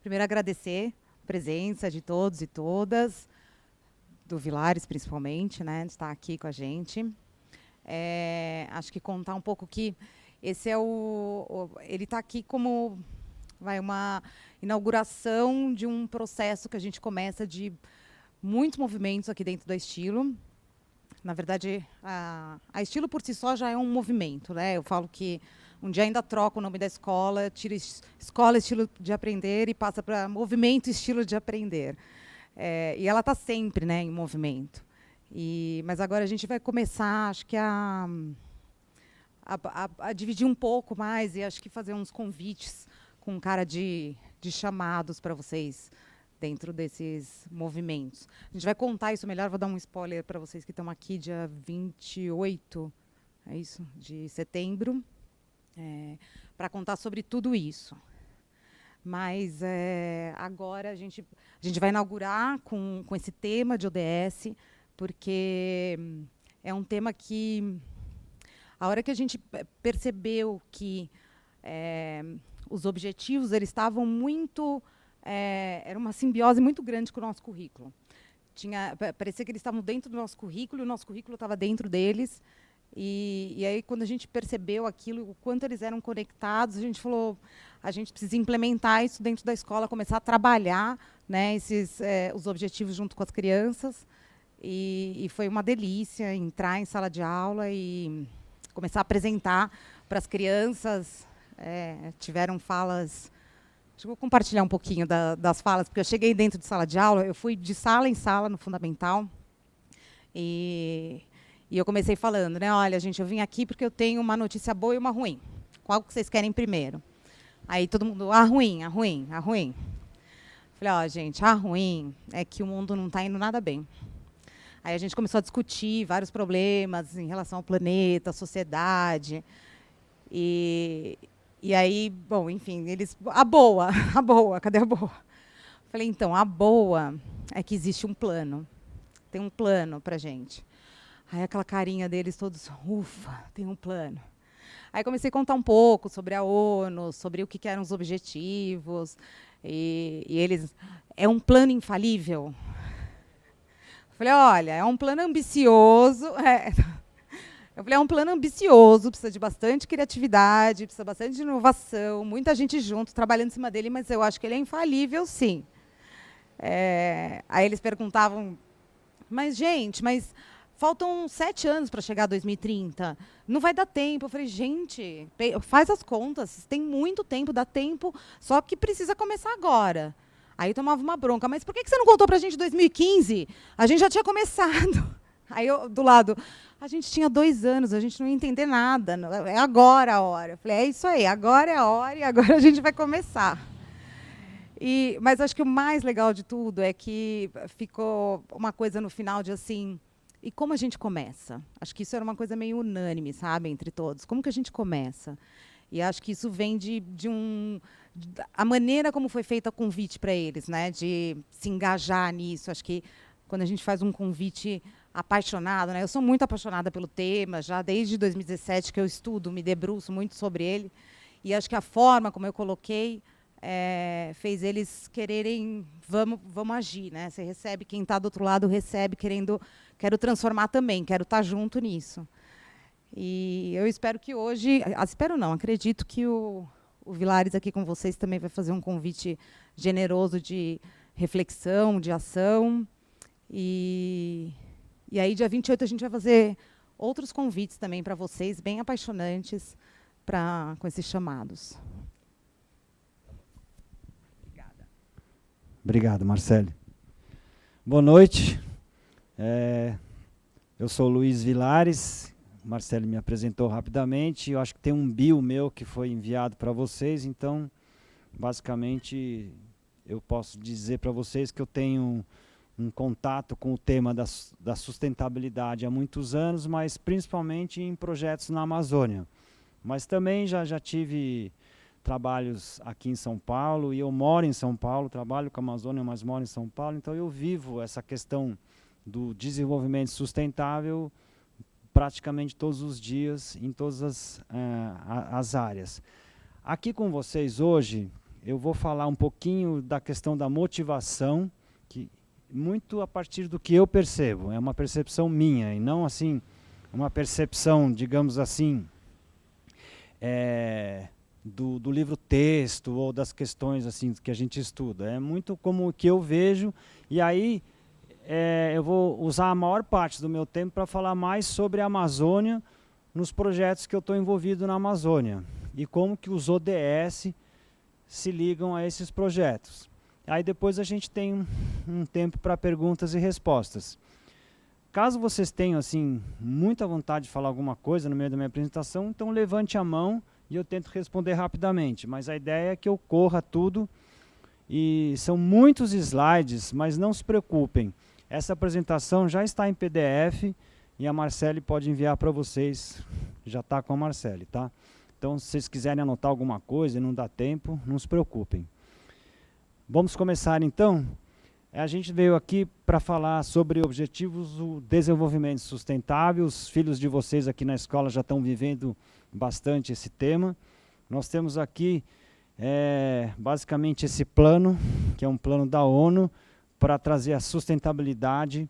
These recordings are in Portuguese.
Primeiro, agradecer a presença de todos e todas, do Vilares principalmente, né, de estar aqui com a gente. Acho que contar um pouco que esse é ele está aqui como uma inauguração de um processo que a gente começa de muitos movimentos aqui dentro da Estilo. Na verdade, a Estilo por si só já é um movimento, né? Eu falo que um dia ainda troca o nome da escola, tira escola Estilo de Aprender e passa para movimento Estilo de Aprender. E ela está sempre, né, em movimento. Mas agora a gente vai começar, acho que a dividir um pouco mais e acho que fazer uns convites com cara de chamados para vocês dentro desses movimentos. A gente vai contar isso melhor, vou dar um spoiler para vocês que estão aqui, dia 28, é isso? De setembro, para contar sobre tudo isso. Mas agora a gente vai inaugurar com esse tema de ODS, porque é um tema que, a hora que a gente percebeu que os objetivos eles estavam muito... era uma simbiose muito grande com o nosso currículo. Parecia que eles estavam dentro do nosso currículo, e o nosso currículo estava dentro deles. E aí, quando a gente percebeu aquilo, o quanto eles eram conectados, a gente falou, a gente precisa implementar isso dentro da escola, começar a trabalhar, né, os objetivos junto com as crianças. E foi uma delícia entrar em sala de aula e começar a apresentar para as crianças. Tiveram falas... Deixa eu compartilhar um pouquinho das falas, porque eu cheguei dentro de sala de aula, eu fui de sala em sala no Fundamental, e eu comecei falando, né, olha, gente, eu vim aqui porque eu tenho uma notícia boa e uma ruim. Qual que vocês querem primeiro? Aí todo mundo, a ruim, a ruim, a ruim. Falei, ó, gente, a ruim é que o mundo não está indo nada bem. Aí a gente começou a discutir vários problemas em relação ao planeta, à sociedade. E aí, bom, enfim, a boa, a boa, cadê a boa? Falei, então, a boa é que existe um plano. Tem um plano pra gente. Aí aquela carinha deles todos, ufa, tem um plano. Aí comecei a contar um pouco sobre a ONU, sobre o que eram os objetivos. E eles, é um plano infalível? Falei, olha, é um plano ambicioso. Eu falei, é um plano ambicioso, precisa de bastante criatividade, precisa bastante de inovação, muita gente junto, trabalhando em cima dele, mas eu acho que ele é infalível, sim. Aí eles perguntavam, mas, gente, faltam 7 anos para chegar a 2030, não vai dar tempo. Eu falei, gente, faz as contas, tem muito tempo, dá tempo, só que precisa começar agora. Aí eu tomava uma bronca, mas por que você não contou para a gente 2015? A gente já tinha começado. Aí eu, do lado, a gente tinha 2 anos, a gente não ia entender nada, é agora a hora. Eu falei, é isso aí, agora é a hora e agora a gente vai começar. Mas acho que o mais legal de tudo é que ficou uma coisa no final de assim, e como a gente começa? Acho que isso era uma coisa meio unânime, sabe, entre todos. Como que a gente começa? E acho que isso vem a maneira como foi feito o convite para eles, né, de se engajar nisso. Acho que quando a gente faz um convite apaixonado, né, eu sou muito apaixonada pelo tema, já desde 2017 que eu estudo, me debruço muito sobre ele, e acho que a forma como eu coloquei fez eles quererem, vamos agir, né? Você recebe, quem está do outro lado recebe, quero transformar também, quero estar junto nisso. E eu espero que hoje, espero não, acredito que o Vilares aqui com vocês também vai fazer um convite generoso de reflexão, de ação. E aí, dia 28, a gente vai fazer outros convites também para vocês, bem apaixonantes, com esses chamados. Obrigado, Marcele. Boa noite. Eu sou Luiz Vilares. Marcele me apresentou rapidamente. Eu acho que tem um bio meu que foi enviado para vocês. Então, basicamente, eu posso dizer para vocês que eu tenho um contato com o tema da sustentabilidade há muitos anos, mas principalmente em projetos na Amazônia. Mas também já tive trabalhos aqui em São Paulo, e eu moro em São Paulo, trabalho com a Amazônia, mas moro em São Paulo, então eu vivo essa questão do desenvolvimento sustentável praticamente todos os dias, em todas as áreas. Aqui com vocês hoje, eu vou falar um pouquinho da questão da motivação, que muito a partir do que eu percebo, é uma percepção minha, e não assim, uma percepção, digamos assim, do livro texto ou das questões assim que a gente estuda. É muito como o que eu vejo, e aí eu vou usar a maior parte do meu tempo para falar mais sobre a Amazônia, nos projetos que eu estou envolvido na Amazônia, e como que os ODS se ligam a esses projetos. Aí depois a gente tem um tempo para perguntas e respostas. Caso vocês tenham assim muita vontade de falar alguma coisa no meio da minha apresentação, então levante a mão e eu tento responder rapidamente. Mas a ideia é que eu corra tudo, e são muitos slides, mas não se preocupem. Essa apresentação já está em PDF e a Marcele pode enviar para vocês, já está com a Marcele, tá? Então, se vocês quiserem anotar alguma coisa e não dá tempo, não se preocupem. Vamos começar então? A gente veio aqui para falar sobre objetivos do desenvolvimento sustentável. Os filhos de vocês aqui na escola já estão vivendo bastante esse tema. Nós temos aqui basicamente esse plano, que é um plano da ONU, para trazer a sustentabilidade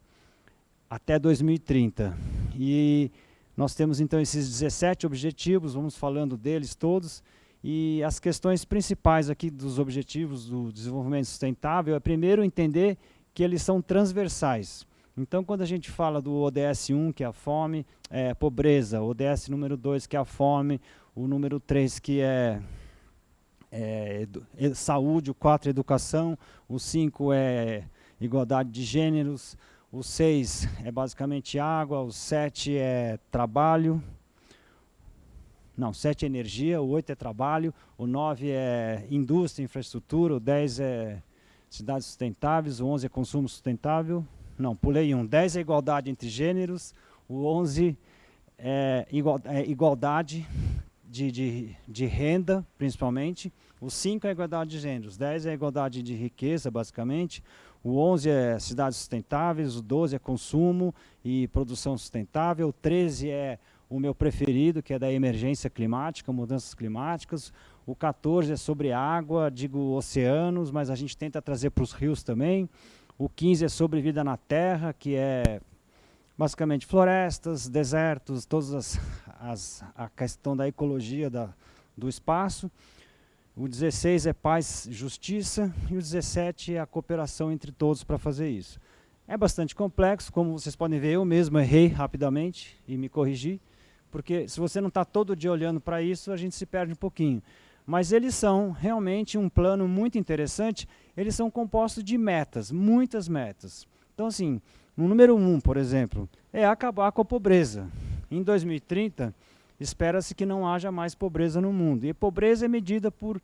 até 2030. E nós temos então esses 17 objetivos, vamos falando deles todos, e as questões principais aqui dos objetivos do desenvolvimento sustentável é primeiro entender que eles são transversais. Então, quando a gente fala do ODS 1, que é a fome, pobreza, o ODS número 2, que é a fome, o número 3, que é saúde, o 4 é educação, o 5 é igualdade de gêneros, o 6 é basicamente água, o 7 é trabalho, não, 7 é energia, o 8 é trabalho, o 9 é indústria, infraestrutura, o 10 é cidades sustentáveis, o 11 é consumo sustentável, não, pulei um, 10 é igualdade entre gêneros, o 11 é igualdade de renda, principalmente, o 5 é igualdade de gêneros, 10 é igualdade de riqueza, basicamente, o 11 é cidades sustentáveis, o 12 é consumo e produção sustentável, o 13 é o meu preferido, que é da emergência climática, mudanças climáticas, o 14 é sobre água, digo oceanos, mas a gente tenta trazer para os rios também, o 15 é sobre vida na terra, que é basicamente florestas, desertos, todas a questão da ecologia do espaço. O 16 é paz e justiça, e o 17 é a cooperação entre todos para fazer isso. É bastante complexo, como vocês podem ver, eu mesmo errei rapidamente e me corrigi, porque se você não está todo dia olhando para isso, a gente se perde um pouquinho. Mas eles são realmente um plano muito interessante, eles são compostos de metas, muitas metas. Então, assim, no número 1, por exemplo, é acabar com a pobreza. Em 2030, espera-se que não haja mais pobreza no mundo. E pobreza é medida por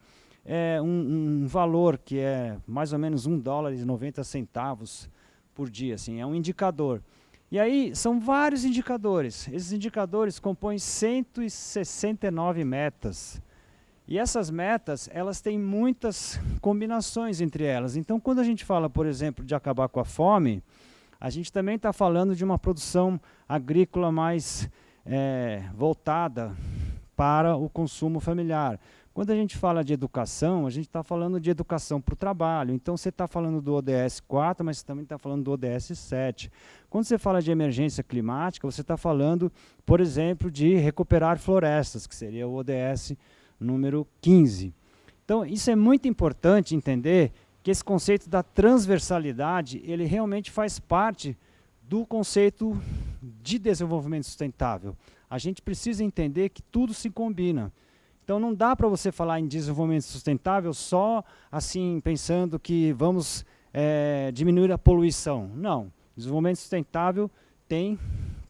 um valor que é mais ou menos $1,90 por dia. Assim, é um indicador. E aí são vários indicadores. Esses indicadores compõem 169 metas. E essas metas, elas têm muitas combinações entre elas. Então, quando a gente fala, por exemplo, de acabar com a fome, a gente também está falando de uma produção agrícola mais voltada para o consumo familiar. Quando a gente fala de educação, a gente está falando de educação para o trabalho. Então, você está falando do ODS 4, mas você também está falando do ODS 7. Quando você fala de emergência climática, você está falando, por exemplo, de recuperar florestas, que seria o ODS número 15. Então, isso é muito importante entender que esse conceito da transversalidade, ele realmente faz parte do conceito de desenvolvimento sustentável. A gente precisa entender que tudo se combina. Então não dá para você falar em desenvolvimento sustentável só assim pensando que vamos diminuir a poluição. Não, desenvolvimento sustentável tem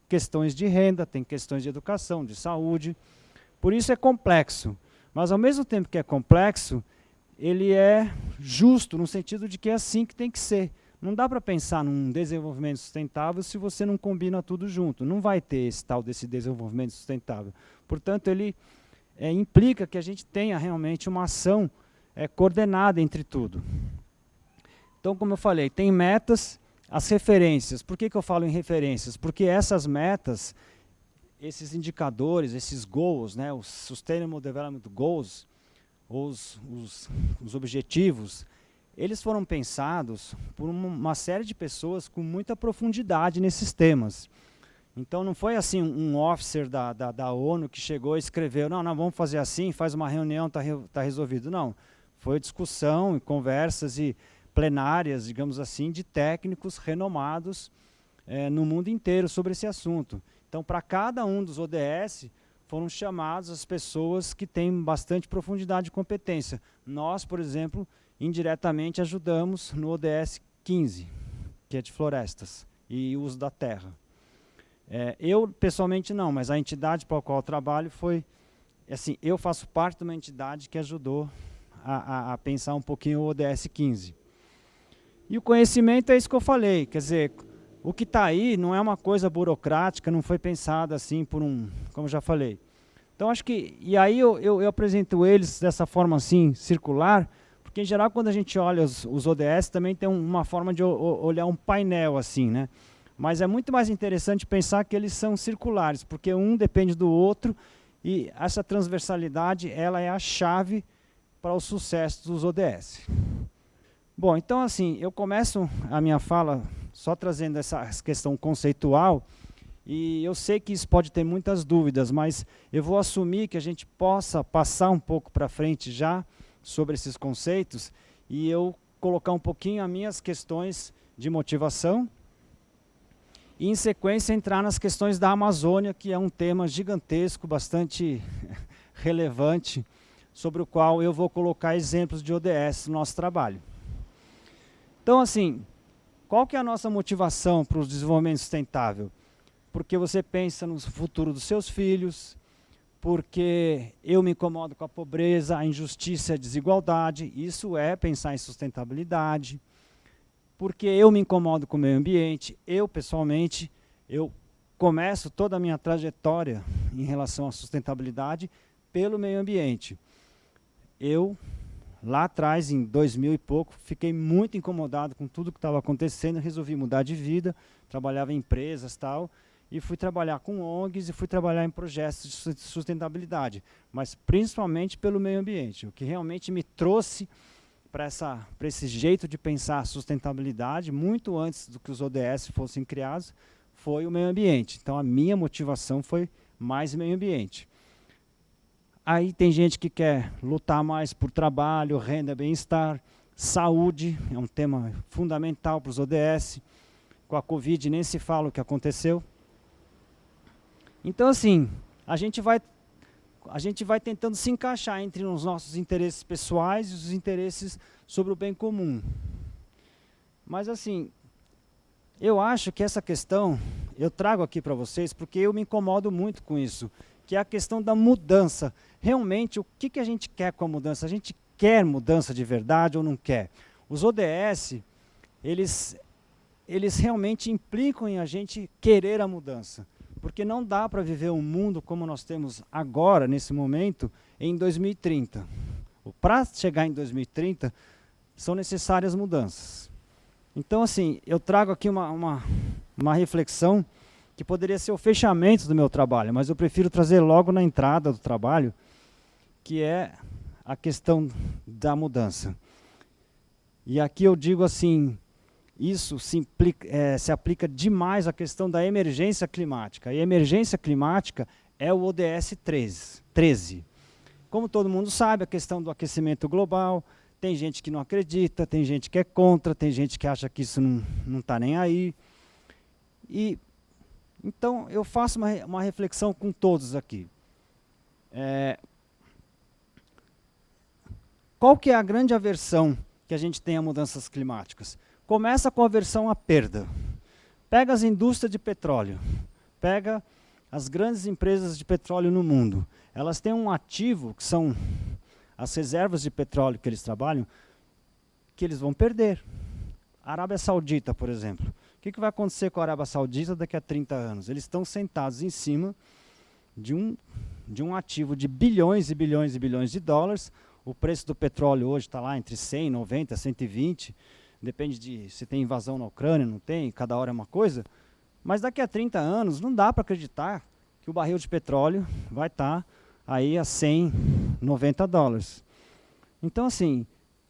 questões de renda, tem questões de educação, de saúde. Por isso é complexo. Mas ao mesmo tempo que é complexo, ele é justo no sentido de que é assim que tem que ser. Não dá para pensar num desenvolvimento sustentável se você não combina tudo junto. Não vai ter esse tal desse desenvolvimento sustentável. Portanto, ele implica que a gente tenha realmente uma ação coordenada entre tudo. Então, como eu falei, tem metas, as referências. Por que eu falo em referências? Porque essas metas, esses indicadores, esses goals, né, os Sustainable Development Goals, os objetivos, eles foram pensados por uma série de pessoas com muita profundidade nesses temas. Então não foi assim um officer da ONU que chegou e escreveu, não, vamos fazer assim, faz uma reunião, tá resolvido. Não, foi discussão, conversas e plenárias, digamos assim, de técnicos renomados no mundo inteiro sobre esse assunto. Então, para cada um dos ODS, foram chamados as pessoas que têm bastante profundidade e competência. Nós, por exemplo, indiretamente ajudamos no ODS 15, que é de florestas e uso da terra. Eu, pessoalmente, não, mas a entidade para a qual eu trabalho foi... Assim, eu faço parte de uma entidade que ajudou a pensar um pouquinho o ODS 15. E o conhecimento é isso que eu falei, quer dizer, o que está aí não é uma coisa burocrática, não foi pensado assim por como eu já falei. Então, acho que... E aí eu apresento eles dessa forma assim, circular, porque, em geral, quando a gente olha os ODS, também tem uma forma de olhar um painel assim, né? Mas é muito mais interessante pensar que eles são circulares, porque um depende do outro, e essa transversalidade ela é a chave para o sucesso dos ODS. Bom, então, assim, eu começo a minha fala só trazendo essa questão conceitual, e eu sei que isso pode ter muitas dúvidas, mas eu vou assumir que a gente possa passar um pouco para frente já sobre esses conceitos, e eu colocar um pouquinho as minhas questões de motivação, e, em sequência, entrar nas questões da Amazônia, que é um tema gigantesco, bastante relevante, sobre o qual eu vou colocar exemplos de ODS no nosso trabalho. Então, assim, qual que é a nossa motivação para o desenvolvimento sustentável? Porque você pensa no futuro dos seus filhos, porque eu me incomodo com a pobreza, a injustiça e a desigualdade, isso é pensar em sustentabilidade. Porque eu me incomodo com o meio ambiente, eu pessoalmente, eu começo toda a minha trajetória em relação à sustentabilidade pelo meio ambiente. Eu, lá atrás, em 2000 e pouco, fiquei muito incomodado com tudo que estava acontecendo, resolvi mudar de vida, trabalhava em empresas e tal, e fui trabalhar com ONGs e fui trabalhar em projetos de sustentabilidade, mas principalmente pelo meio ambiente, o que realmente me trouxe para esse jeito de pensar a sustentabilidade, muito antes do que os ODS fossem criados, foi o meio ambiente. Então, a minha motivação foi mais meio ambiente. Aí tem gente que quer lutar mais por trabalho, renda, bem-estar, saúde, é um tema fundamental para os ODS. Com a Covid nem se fala o que aconteceu. Então, assim, a gente vai tentando se encaixar entre os nossos interesses pessoais e os interesses sobre o bem comum. Mas, assim, eu acho que essa questão, eu trago aqui para vocês, porque eu me incomodo muito com isso, que é a questão da mudança. Realmente, o que a gente quer com a mudança? A gente quer mudança de verdade ou não quer? Os ODS, eles realmente implicam em a gente querer a mudança. Porque não dá para viver um mundo como nós temos agora, nesse momento, em 2030. Para chegar em 2030, são necessárias mudanças. Então, assim, eu trago aqui uma reflexão que poderia ser o fechamento do meu trabalho, mas eu prefiro trazer logo na entrada do trabalho, que é a questão da mudança. E aqui eu digo assim, isso se aplica demais à questão da emergência climática. E a emergência climática é o ODS 13. Como todo mundo sabe, a questão do aquecimento global, tem gente que não acredita, tem gente que é contra, tem gente que acha que isso não está nem aí. Então, eu faço uma reflexão com todos aqui. Qual que é a grande aversão que a gente tem a mudanças climáticas? Começa com a aversão à perda. Pega as indústrias de petróleo, pega as grandes empresas de petróleo no mundo. Elas têm um ativo, que são as reservas de petróleo que eles trabalham, que eles vão perder. A Arábia Saudita, por exemplo. O que vai acontecer com a Arábia Saudita daqui a 30 anos? Eles estão sentados em cima de um ativo de bilhões e bilhões e bilhões de dólares. O preço do petróleo hoje está lá entre 100, 90, 120. Depende de se tem invasão na Ucrânia, não tem, cada hora é uma coisa. Mas daqui a 30 anos não dá para acreditar que o barril de petróleo vai estar aí a 100, 90 dólares. Então, assim,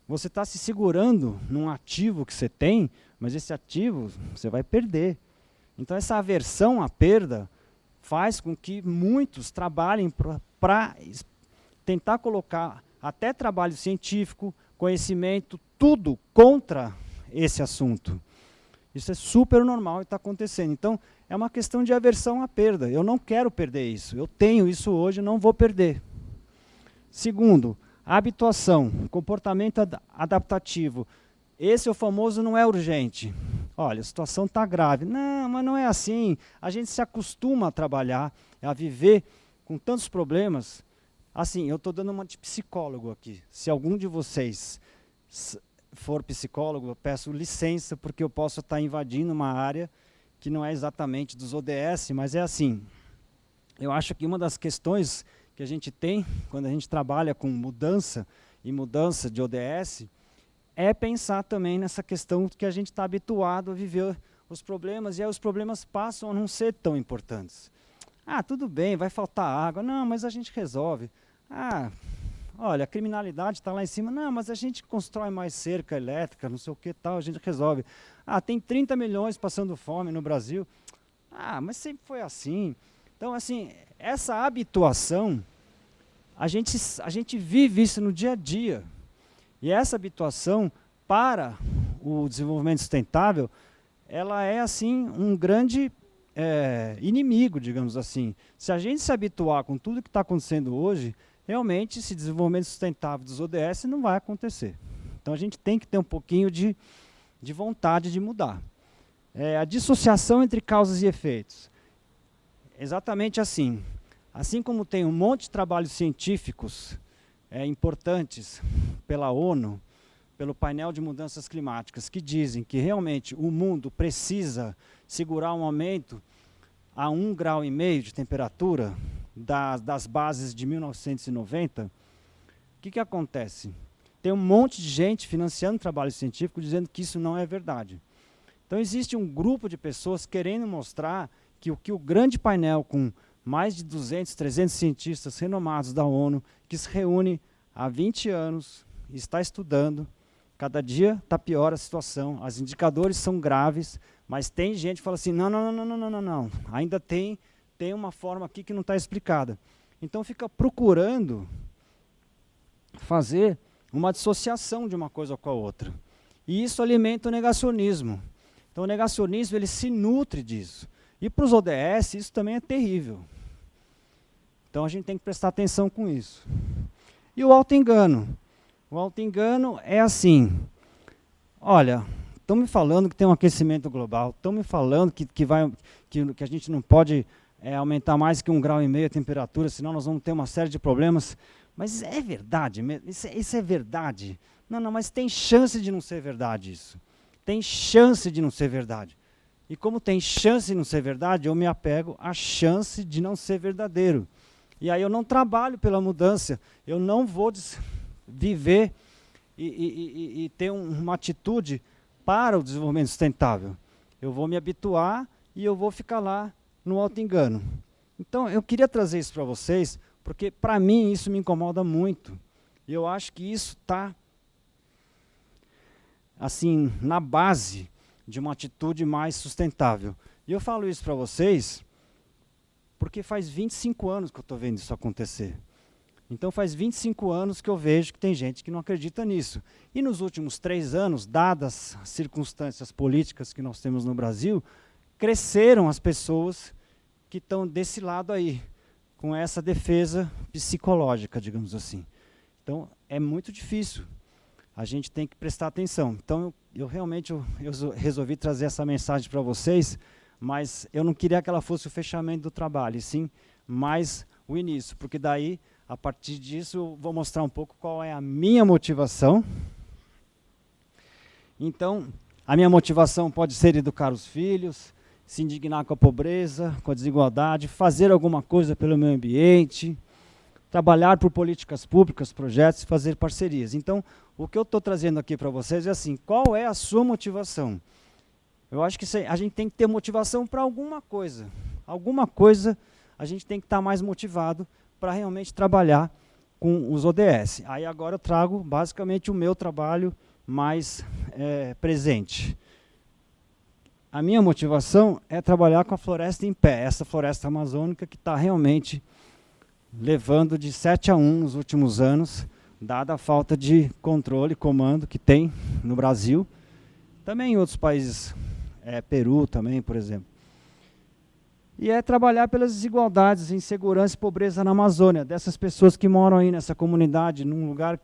você está se segurando num ativo que você tem, mas esse ativo você vai perder. Então, essa aversão à perda faz com que muitos trabalhem para tentar colocar até trabalho científico, conhecimento, tudo contra esse assunto. Isso é super normal e está acontecendo. Então, é uma questão de aversão à perda. Eu não quero perder isso. Eu tenho isso hoje, não vou perder. Segundo, habituação, comportamento adaptativo. Esse é o famoso não é urgente. Olha, a situação está grave. Não, mas não é assim. A gente se acostuma a trabalhar, a viver com tantos problemas. Assim, eu estou dando uma de psicólogo aqui. Se algum de vocês for psicólogo, eu peço licença, porque eu posso estar invadindo uma área que não é exatamente dos ODS, mas é assim. Eu acho que uma das questões que a gente tem, quando a gente trabalha com mudança e mudança de ODS, é pensar também nessa questão que a gente está habituado a viver os problemas, e aí os problemas passam a não ser tão importantes. Ah, tudo bem, vai faltar água. Não, mas a gente resolve. Ah, olha, a criminalidade está lá em cima. Não, mas a gente constrói mais cerca elétrica, não sei o que tal, a gente resolve. Ah, tem 30 milhões passando fome no Brasil. Ah, mas sempre foi assim. Então, assim, essa habituação, a gente vive isso no dia a dia. E essa habituação para o desenvolvimento sustentável, ela é, assim, um grande inimigo, digamos assim. Se a gente se habituar com tudo que está acontecendo hoje, realmente esse desenvolvimento sustentável dos ODS não vai acontecer. Então a gente tem que ter um pouquinho de vontade de mudar. A dissociação entre causas e efeitos. Exatamente assim. Assim como tem um monte de trabalhos científicos importantes pela ONU, pelo painel de mudanças climáticas, que dizem que realmente o mundo precisa segurar um aumento a 1,5 grau de temperatura das bases de 1990, o que acontece? Tem um monte de gente financiando trabalho científico dizendo que isso não é verdade. Então existe um grupo de pessoas querendo mostrar que o grande painel com mais de 200, 300 cientistas renomados da ONU, que se reúne há 20 anos, está estudando, cada dia está pior a situação, os indicadores são graves, mas tem gente que fala assim, não, ainda tem uma forma aqui que não está explicada. Então fica procurando fazer uma dissociação de uma coisa com a outra. E isso alimenta o negacionismo. Então o negacionismo ele se nutre disso. E para os ODS isso também é terrível. Então a gente tem que prestar atenção com isso. E o auto-engano? O auto-engano é assim, olha, estão me falando que tem um aquecimento global, estão me falando que a gente não pode aumentar mais que 1,5 grau a temperatura, senão nós vamos ter uma série de problemas. Mas é verdade? Isso é verdade? Não, mas tem chance de não ser verdade isso. Tem chance de não ser verdade. E como tem chance de não ser verdade, eu me apego à chance de não ser verdadeiro. E aí eu não trabalho pela mudança, eu não vou viver e ter uma atitude para o desenvolvimento sustentável. Eu vou me habituar e eu vou ficar lá no auto-engano. Então, eu queria trazer isso para vocês, porque, para mim, isso me incomoda muito. E eu acho que isso está, assim, na base de uma atitude mais sustentável. E eu falo isso para vocês porque faz 25 anos que eu estou vendo isso acontecer. Então, faz 25 anos que eu vejo que tem gente que não acredita nisso. E nos últimos 3 anos, dadas as circunstâncias políticas que nós temos no Brasil, cresceram as pessoas que estão desse lado aí, com essa defesa psicológica, digamos assim. Então, é muito difícil. A gente tem que prestar atenção. Então, eu realmente resolvi trazer essa mensagem para vocês, mas eu não queria que ela fosse o fechamento do trabalho, e sim mais o início, porque daí, a partir disso, eu vou mostrar um pouco qual é a minha motivação. Então, a minha motivação pode ser educar os filhos, se indignar com a pobreza, com a desigualdade, fazer alguma coisa pelo meio ambiente, trabalhar por políticas públicas, projetos e fazer parcerias. Então, o que eu estou trazendo aqui para vocês é assim, qual é a sua motivação? Eu acho que a gente tem que ter motivação para alguma coisa. Alguma coisa a gente tem que estar mais motivado para realmente trabalhar com os ODS. Aí agora eu trago basicamente o meu trabalho mais presente. A minha motivação é trabalhar com a floresta em pé, essa floresta amazônica que está realmente levando de 7-1 nos últimos anos, dada a falta de controle e comando que tem no Brasil, também em outros países, Peru também, por exemplo. E é trabalhar pelas desigualdades, insegurança e pobreza na Amazônia, dessas pessoas que moram aí nessa comunidade, num lugar,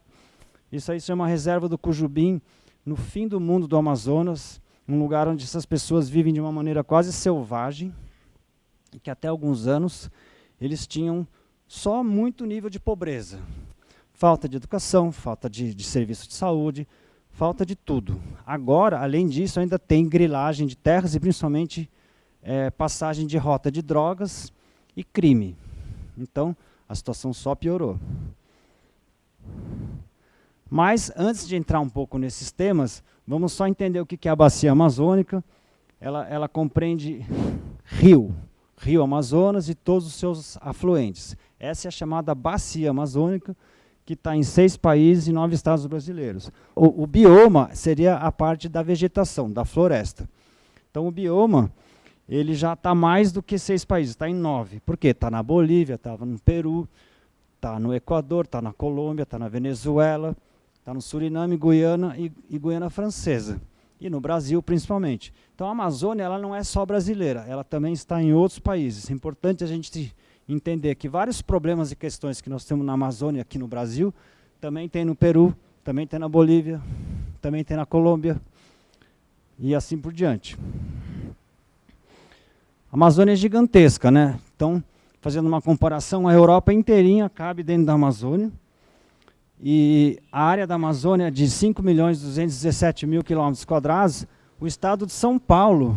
isso aí se chama Reserva do Cujubim, no fim do mundo do Amazonas, um lugar onde essas pessoas vivem de uma maneira quase selvagem, e que até alguns anos eles tinham só muito nível de pobreza. Falta de educação, falta de serviço de saúde, falta de tudo. Agora, além disso, ainda tem grilagem de terras e principalmente passagem de rota de drogas e crime. Então, a situação só piorou. Mas, antes de entrar um pouco nesses temas, vamos só entender o que é a Bacia Amazônica. Ela compreende Rio Amazonas e todos os seus afluentes. Essa é a chamada Bacia Amazônica, que está em 6 países e 9 estados brasileiros. O bioma seria a parte da vegetação, da floresta. Então, o bioma ele já está mais do que 6 países, está em 9. Por quê? Está na Bolívia, estava no Peru, está no Equador, está na Colômbia, está na Venezuela, está no Suriname, Guiana e Guiana Francesa. E no Brasil, principalmente. Então, a Amazônia ela não é só brasileira, ela também está em outros países. É importante a gente entender que vários problemas e questões que nós temos na Amazônia, aqui no Brasil, também tem no Peru, também tem na Bolívia, também tem na Colômbia, e assim por diante. A Amazônia é gigantesca, né? Então, fazendo uma comparação, a Europa inteirinha cabe dentro da Amazônia, e a área da Amazônia é de 5.217.000 km², o estado de São Paulo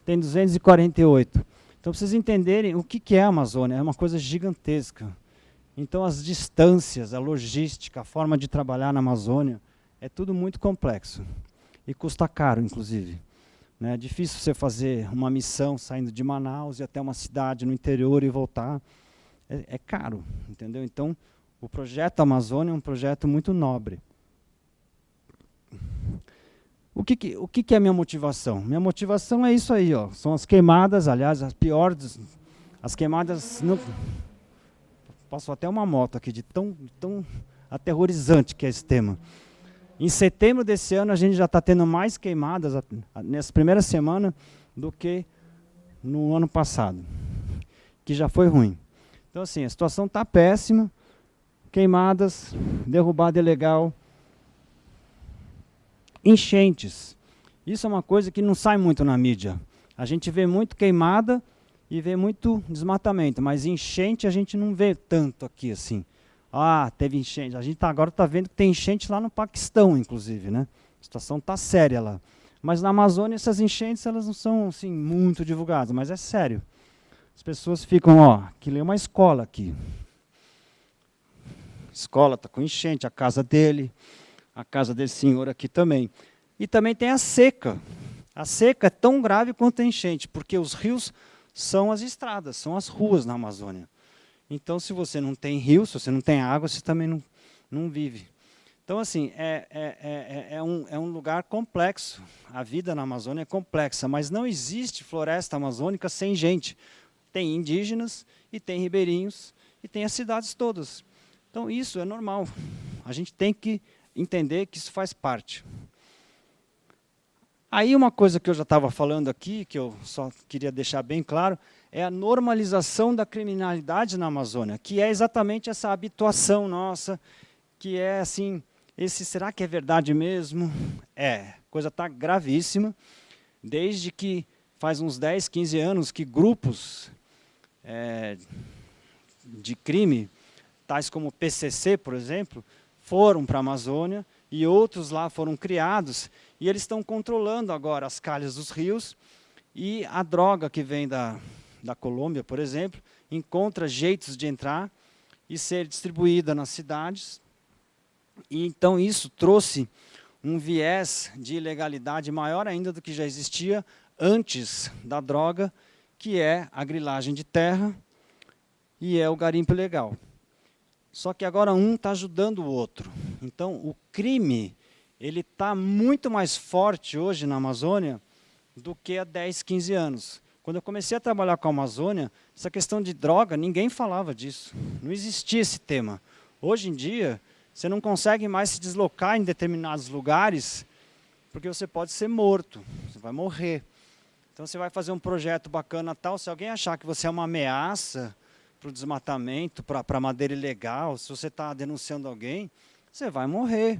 tem 248. Então, para vocês entenderem o que é a Amazônia, é uma coisa gigantesca. Então, as distâncias, a logística, a forma de trabalhar na Amazônia, é tudo muito complexo. E custa caro, inclusive. É difícil você fazer uma missão saindo de Manaus e até uma cidade no interior e voltar. É caro, entendeu? Então, o projeto Amazônia é um projeto muito nobre. O que é a minha motivação? Minha motivação é isso aí, ó. São as queimadas, aliás, as piores. As queimadas... Passou até uma moto aqui, de tão aterrorizante que é esse tema. Em setembro desse ano, a gente já está tendo mais queimadas nessa primeira semana do que no ano passado, que já foi ruim. Então, assim, a situação está péssima, queimadas, derrubada ilegal, enchentes. Isso é uma coisa que não sai muito na mídia. A gente vê muito queimada e vê muito desmatamento, mas enchente a gente não vê tanto aqui assim. Ah, teve enchente. A gente agora está vendo que tem enchente lá no Paquistão, inclusive, né? A situação está séria lá. Mas na Amazônia essas enchentes elas não são assim muito divulgadas, mas é sério. As pessoas ficam, ó, que lê uma escola aqui. A escola está com enchente, a casa desse senhor aqui também. E também tem a seca. A seca é tão grave quanto a enchente, porque os rios são as estradas, são as ruas na Amazônia. Então, se você não tem rio, se você não tem água, você também não vive. Então, assim, é um lugar complexo. A vida na Amazônia é complexa, mas não existe floresta amazônica sem gente. Tem indígenas, e tem ribeirinhos, e tem as cidades todas. Então, isso é normal. A gente tem que entender que isso faz parte. Aí, uma coisa que eu já estava falando aqui, que eu só queria deixar bem claro, é a normalização da criminalidade na Amazônia, que é exatamente essa habituação nossa, que é assim, será que é verdade mesmo? A coisa está gravíssima, desde que faz uns 10, 15 anos que grupos de crime, tais como o PCC, por exemplo, foram para a Amazônia e outros lá foram criados, e eles estão controlando agora as calhas dos rios, e a droga que vem da Colômbia, por exemplo, encontra jeitos de entrar e ser distribuída nas cidades. E então isso trouxe um viés de ilegalidade maior ainda do que já existia antes da droga, que é a grilagem de terra e é o garimpo ilegal. Só que agora um está ajudando o outro. Então, o crime ele está muito mais forte hoje na Amazônia do que há 10, 15 anos. Quando eu comecei a trabalhar com a Amazônia, essa questão de droga, ninguém falava disso. Não existia esse tema. Hoje em dia, você não consegue mais se deslocar em determinados lugares, porque você pode ser morto, você vai morrer. Então você vai fazer um projeto bacana tal, se alguém achar que você é uma ameaça para o desmatamento, para a madeira ilegal, se você está denunciando alguém, você vai morrer.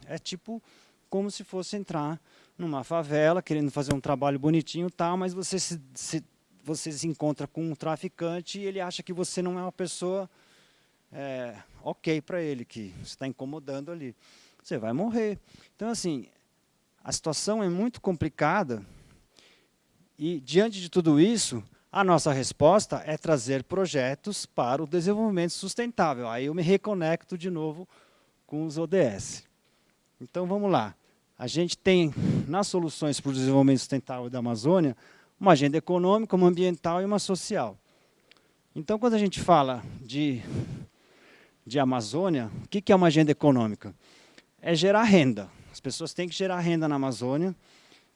É tipo como se fosse entrar numa favela, querendo fazer um trabalho bonitinho, tal, mas você se encontra com um traficante e ele acha que você não é uma pessoa ok para ele, que você está incomodando ali. Você vai morrer. Então, assim, a situação é muito complicada e, diante de tudo isso, a nossa resposta é trazer projetos para o desenvolvimento sustentável. Aí eu me reconecto de novo com os ODS. Então, vamos lá. A gente tem, nas soluções para o desenvolvimento sustentável da Amazônia, uma agenda econômica, uma ambiental e uma social. Então, quando a gente fala de Amazônia, o que é uma agenda econômica? É gerar renda. As pessoas têm que gerar renda na Amazônia,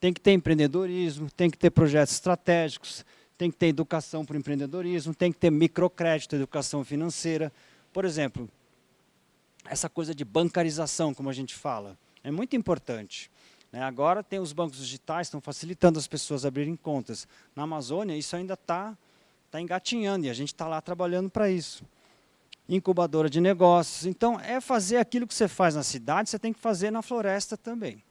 tem que ter empreendedorismo, tem que ter projetos estratégicos, tem que ter educação para o empreendedorismo, tem que ter microcrédito, educação financeira. Por exemplo, essa coisa de bancarização, como a gente fala, é muito importante. Agora tem os bancos digitais, estão facilitando as pessoas a abrirem contas. Na Amazônia, isso ainda está engatinhando e a gente está lá trabalhando para isso. Incubadora de negócios. Então, é fazer aquilo que você faz na cidade, você tem que fazer na floresta também.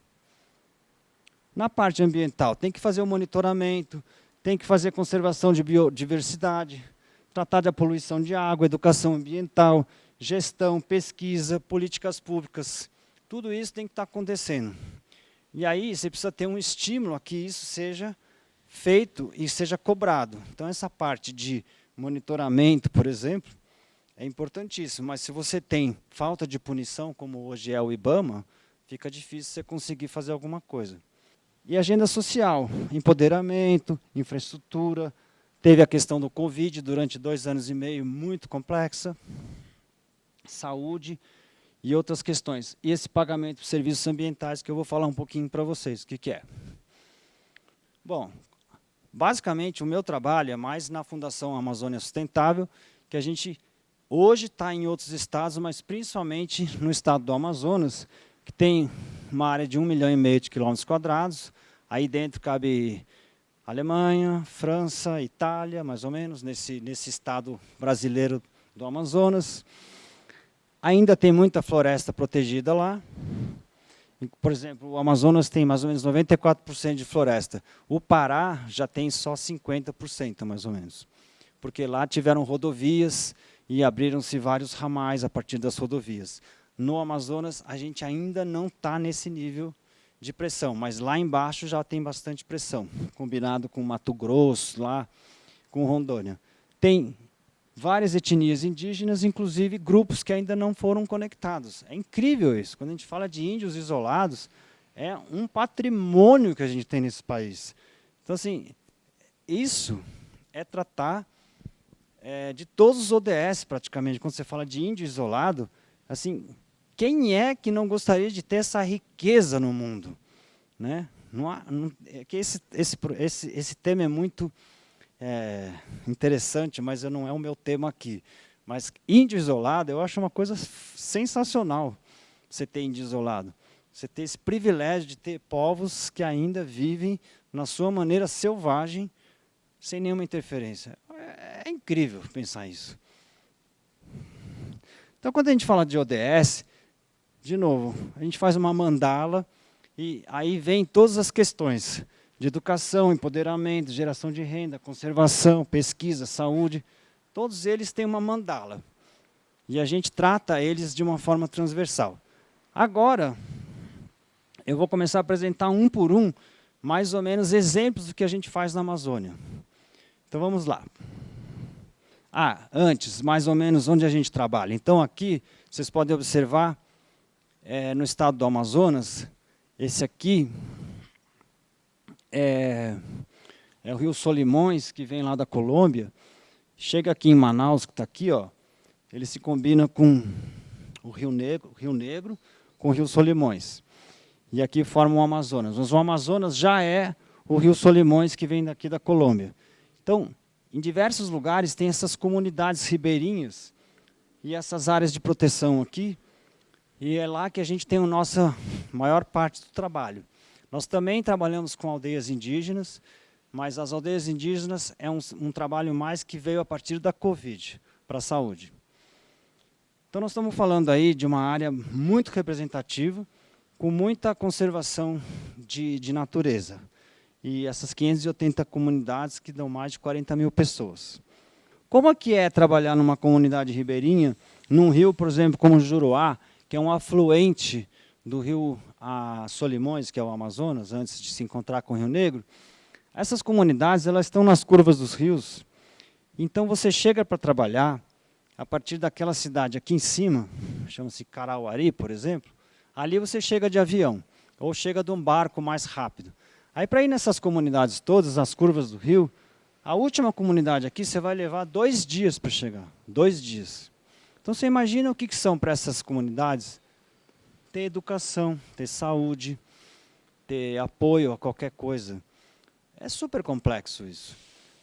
Na parte ambiental, tem que fazer o monitoramento, tem que fazer conservação de biodiversidade, tratar da poluição de água, educação ambiental, gestão, pesquisa, políticas públicas. Tudo isso tem que estar acontecendo. E aí você precisa ter um estímulo a que isso seja feito e seja cobrado. Então, essa parte de monitoramento, por exemplo, é importantíssimo. Mas se você tem falta de punição, como hoje é o IBAMA, fica difícil você conseguir fazer alguma coisa. E agenda social, empoderamento, infraestrutura. Teve a questão do Covid durante 2 anos e meio, muito complexa. Saúde e outras questões. E esse pagamento de serviços ambientais, que eu vou falar um pouquinho para vocês. O que é? Bom, basicamente, o meu trabalho é mais na Fundação Amazônia Sustentável, que a gente hoje está em outros estados, mas principalmente no estado do Amazonas, que tem uma área de 1,5 milhão de quilômetros quadrados. Aí dentro cabe Alemanha, França, Itália, mais ou menos, nesse estado brasileiro do Amazonas. Ainda tem muita floresta protegida lá. Por exemplo, o Amazonas tem mais ou menos 94% de floresta. O Pará já tem só 50%, mais ou menos. Porque lá tiveram rodovias e abriram-se vários ramais a partir das rodovias. No Amazonas, a gente ainda não está nesse nível de pressão, mas lá embaixo já tem bastante pressão, combinado com Mato Grosso, lá com Rondônia. Tem várias etnias indígenas, inclusive grupos que ainda não foram conectados. É incrível isso. Quando a gente fala de índios isolados, é um patrimônio que a gente tem nesse país. Então, assim, isso é tratar de todos os ODS, praticamente. Quando você fala de índio isolado, assim, quem é que não gostaria de ter essa riqueza no mundo? Né? Que esse tema é muito interessante, mas não é o meu tema aqui. Mas índio isolado, eu acho uma coisa sensacional, você ter índio isolado. Você ter esse privilégio de ter povos que ainda vivem na sua maneira selvagem, sem nenhuma interferência. É incrível pensar isso. Então, quando a gente fala de ODS, de novo, a gente faz uma mandala e aí vem todas as questões de educação, empoderamento, geração de renda, conservação, pesquisa, saúde. Todos eles têm uma mandala. E a gente trata eles de uma forma transversal. Agora, eu vou começar a apresentar um por um, mais ou menos, exemplos do que a gente faz na Amazônia. Então, vamos lá. Antes, mais ou menos, onde a gente trabalha. Então, aqui, vocês podem observar, no estado do Amazonas, esse aqui é o rio Solimões, que vem lá da Colômbia, chega aqui em Manaus, que está aqui, ó, ele se combina com o Rio Negro com o Rio Solimões. E aqui forma o Amazonas. Mas o Amazonas já é o Rio Solimões, que vem daqui da Colômbia. Então, em diversos lugares tem essas comunidades ribeirinhas e essas áreas de proteção aqui, e é lá que a gente tem a nossa maior parte do trabalho. Nós também trabalhamos com aldeias indígenas, mas as aldeias indígenas é um trabalho mais que veio a partir da Covid para a saúde. Então nós estamos falando aí de uma área muito representativa, com muita conservação de natureza. E essas 580 comunidades que dão mais de 40 mil pessoas. Como é que é trabalhar numa comunidade ribeirinha, num rio, por exemplo, como o Juruá, que é um afluente do rio Solimões, que é o Amazonas, antes de se encontrar com o Rio Negro? Essas comunidades elas estão nas curvas dos rios, então você chega para trabalhar, a partir daquela cidade aqui em cima, chama-se Carauari, por exemplo, ali você chega de avião, ou chega de um barco mais rápido. Aí para ir nessas comunidades todas, as curvas do rio, a última comunidade aqui você vai levar 2 dias para chegar, 2 dias. Então você imagina o que são para essas comunidades ter educação, ter saúde, ter apoio a qualquer coisa. É super complexo isso.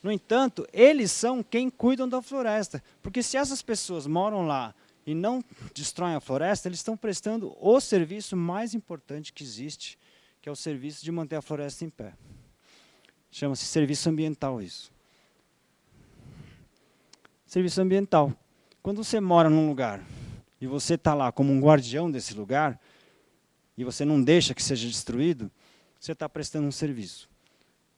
No entanto, eles são quem cuidam da floresta, porque se essas pessoas moram lá e não destroem a floresta, eles estão prestando o serviço mais importante que existe, que é o serviço de manter a floresta em pé. Chama-se serviço ambiental isso. Serviço ambiental. Quando você mora num lugar e você está lá como um guardião desse lugar, e você não deixa que seja destruído, você está prestando um serviço.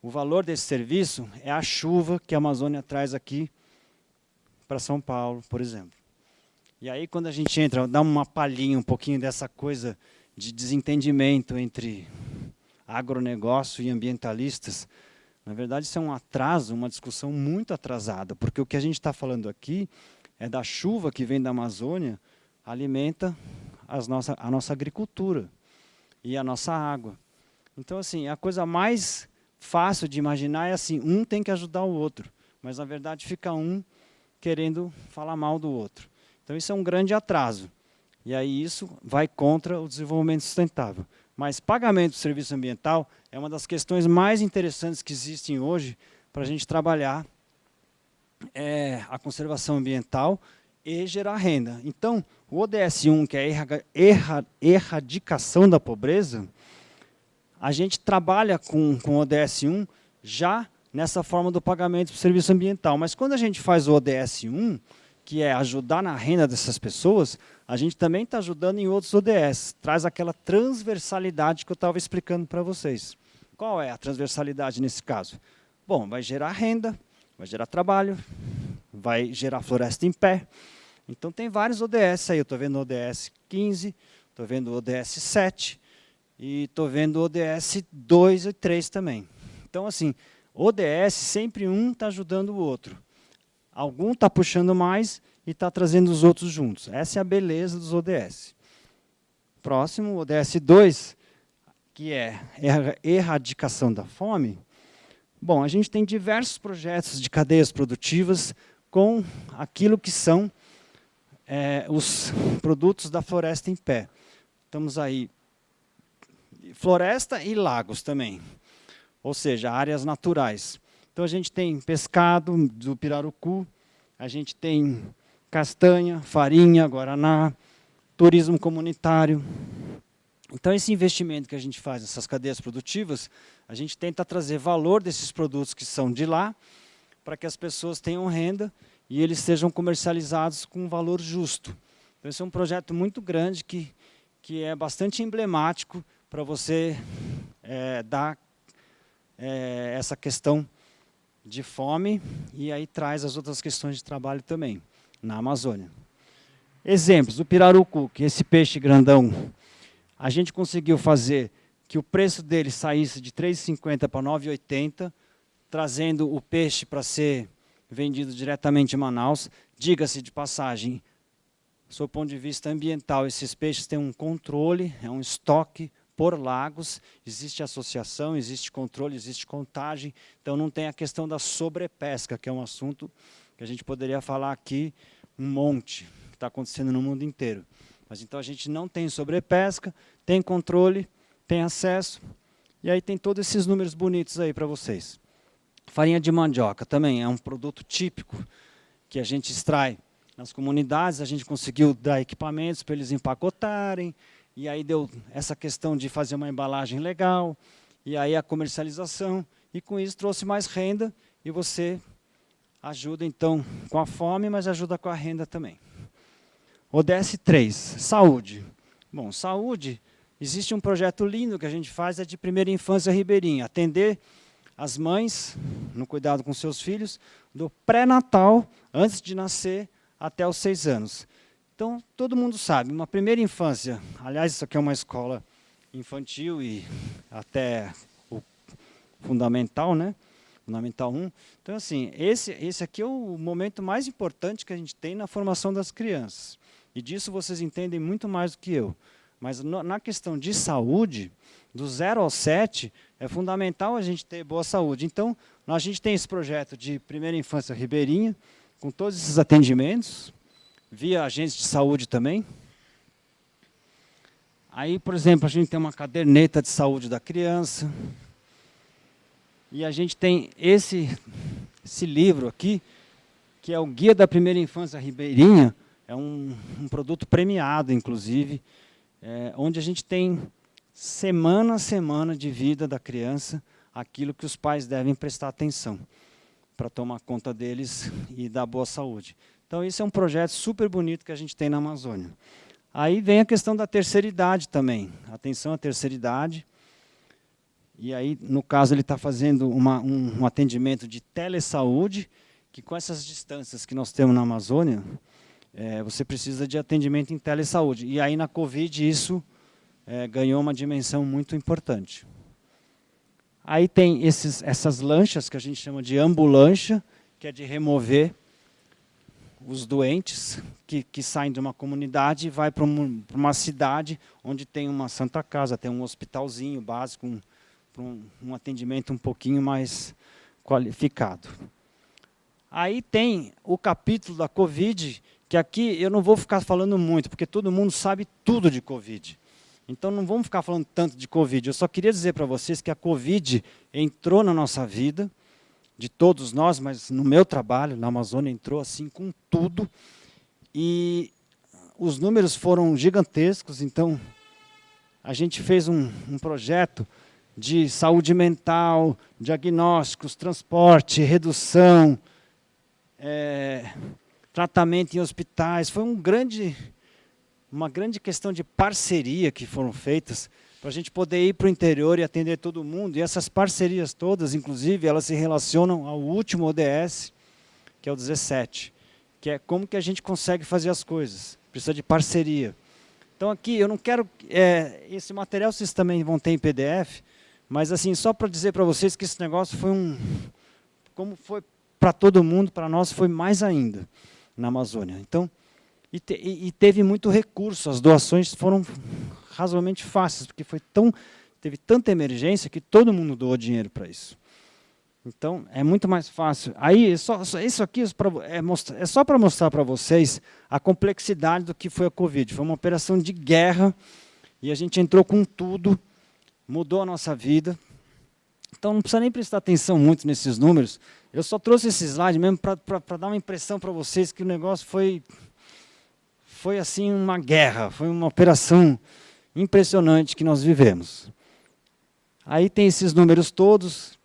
O valor desse serviço é a chuva que a Amazônia traz aqui para São Paulo, por exemplo. E aí, quando a gente entra, dá uma palhinha, um pouquinho dessa coisa de desentendimento entre agronegócio e ambientalistas, na verdade, isso é um atraso, uma discussão muito atrasada, porque o que a gente está falando aqui é da chuva que vem da Amazônia, alimenta a nossa agricultura e a nossa água. Então, assim, a coisa mais fácil de imaginar é assim, um tem que ajudar o outro, mas na verdade fica um querendo falar mal do outro. Então isso é um grande atraso, e aí isso vai contra o desenvolvimento sustentável. Mas pagamento do serviço ambiental é uma das questões mais interessantes que existem hoje para a gente trabalhar a conservação ambiental e gerar renda. Então, o ODS 1, que é a erradicação da pobreza, a gente trabalha com o ODS 1 já nessa forma do pagamento do serviço ambiental. Mas quando a gente faz o ODS 1, que é ajudar na renda dessas pessoas, a gente também está ajudando em outros ODS. Traz aquela transversalidade que eu estava explicando para vocês. Qual é a transversalidade nesse caso? Bom, vai gerar renda, vai gerar trabalho, vai gerar floresta em pé. Então tem vários ODS aí. Eu estou vendo o ODS 15, estou vendo o ODS 7, e estou vendo o ODS 2 e 3 também. Então, assim, ODS, sempre um está ajudando o outro. Algum está puxando mais e está trazendo os outros juntos. Essa é a beleza dos ODS. Próximo, ODS 2, que é a erradicação da fome. Bom, a gente tem diversos projetos de cadeias produtivas com aquilo que são os produtos da floresta em pé. Estamos aí floresta e lagos também, ou seja, áreas naturais. Então a gente tem pescado do pirarucu, a gente tem castanha, farinha, guaraná, turismo comunitário. Então esse investimento que a gente faz nessas cadeias produtivas, a gente tenta trazer valor desses produtos que são de lá, para que as pessoas tenham renda e eles sejam comercializados com um valor justo. Então esse é um projeto muito grande que é bastante emblemático para você dar essa questão de fome, e aí traz as outras questões de trabalho também, na Amazônia. Exemplos, o pirarucu, que é esse peixe grandão, a gente conseguiu fazer que o preço dele saísse de R$ 3,50 para R$ 9,80, trazendo o peixe para ser vendido diretamente em Manaus. Diga-se de passagem, do ponto de vista ambiental, esses peixes têm um controle, é um estoque por lagos, existe associação, existe controle, existe contagem, então não tem a questão da sobrepesca, que é um assunto que a gente poderia falar aqui um monte. que está acontecendo no mundo inteiro. Mas então a gente não tem sobrepesca, tem controle, tem acesso, e aí tem todos esses números bonitos aí para vocês. Farinha de mandioca também é um produto típico que a gente extrai nas comunidades, a gente conseguiu dar equipamentos para eles empacotarem, e aí deu essa questão de fazer uma embalagem legal, e aí a comercialização, e com isso trouxe mais renda, e você ajuda então com a fome, mas ajuda com a renda também. ODS 3, saúde. Bom, saúde, existe um projeto lindo que a gente faz, é de primeira infância ribeirinha, atender as mães no cuidado com seus filhos, do pré-natal, antes de nascer, até os 6 anos. Então, todo mundo sabe, uma primeira infância, aliás, isso aqui é uma escola infantil e até o fundamental, né? Fundamental 1. Então, assim, esse aqui é o momento mais importante que a gente tem na formação das crianças. E disso vocês entendem muito mais do que eu. Mas na questão de saúde, do 0 ao 7, é fundamental a gente ter boa saúde. Então, a gente tem esse projeto de primeira infância ribeirinha, com todos esses atendimentos, via agência de saúde também. Aí, por exemplo, a gente tem uma caderneta de saúde da criança. E a gente tem esse livro aqui, que é o Guia da Primeira Infância Ribeirinha, é um produto premiado, inclusive, onde a gente tem semana a semana de vida da criança, aquilo que os pais devem prestar atenção para tomar conta deles e dar boa saúde. Então, esse é um projeto super bonito que a gente tem na Amazônia. Aí vem a questão da terceira idade também. Atenção à terceira idade. E aí, no caso, ele está fazendo um atendimento de telesaúde, que com essas distâncias que nós temos na Amazônia, você precisa de atendimento em telesaúde. E aí, na Covid, isso ganhou uma dimensão muito importante. Aí tem essas lanchas, que a gente chama de ambulância, que é de remover os doentes que saem de uma comunidade e vai para uma cidade onde tem uma Santa Casa, tem um hospitalzinho básico, um atendimento um pouquinho mais qualificado. Aí tem o capítulo da Covid, que aqui eu não vou ficar falando muito, porque todo mundo sabe tudo de Covid. Então não vamos ficar falando tanto de Covid. Eu só queria dizer para vocês que a Covid entrou na nossa vida, de todos nós, mas no meu trabalho, na Amazônia, entrou assim com tudo. E os números foram gigantescos, então a gente fez um projeto de saúde mental, diagnósticos, transporte, redução, tratamento em hospitais. Foi uma grande questão de parceria que foram feitas para a gente poder ir para o interior e atender todo mundo. E essas parcerias todas, inclusive, elas se relacionam ao último ODS, que é o 17, que é como que a gente consegue fazer as coisas. Precisa de parceria. Então aqui, eu não quero... esse material vocês também vão ter em PDF, mas assim, só para dizer para vocês que esse negócio foi como foi para todo mundo, para nós foi mais ainda na Amazônia. Então, e teve muito recurso, as doações foram razoavelmente fáceis, porque teve tanta emergência que todo mundo doou dinheiro para isso. Então, é muito mais fácil. Aí, isso aqui é só para mostrar para vocês a complexidade do que foi a Covid. Foi uma operação de guerra, e a gente entrou com tudo, mudou a nossa vida. Então, não precisa nem prestar atenção muito nesses números. Eu só trouxe esse slide mesmo para dar uma impressão para vocês que o negócio foi assim uma guerra, foi uma operação impressionante que nós vivemos. Aí tem esses números todos.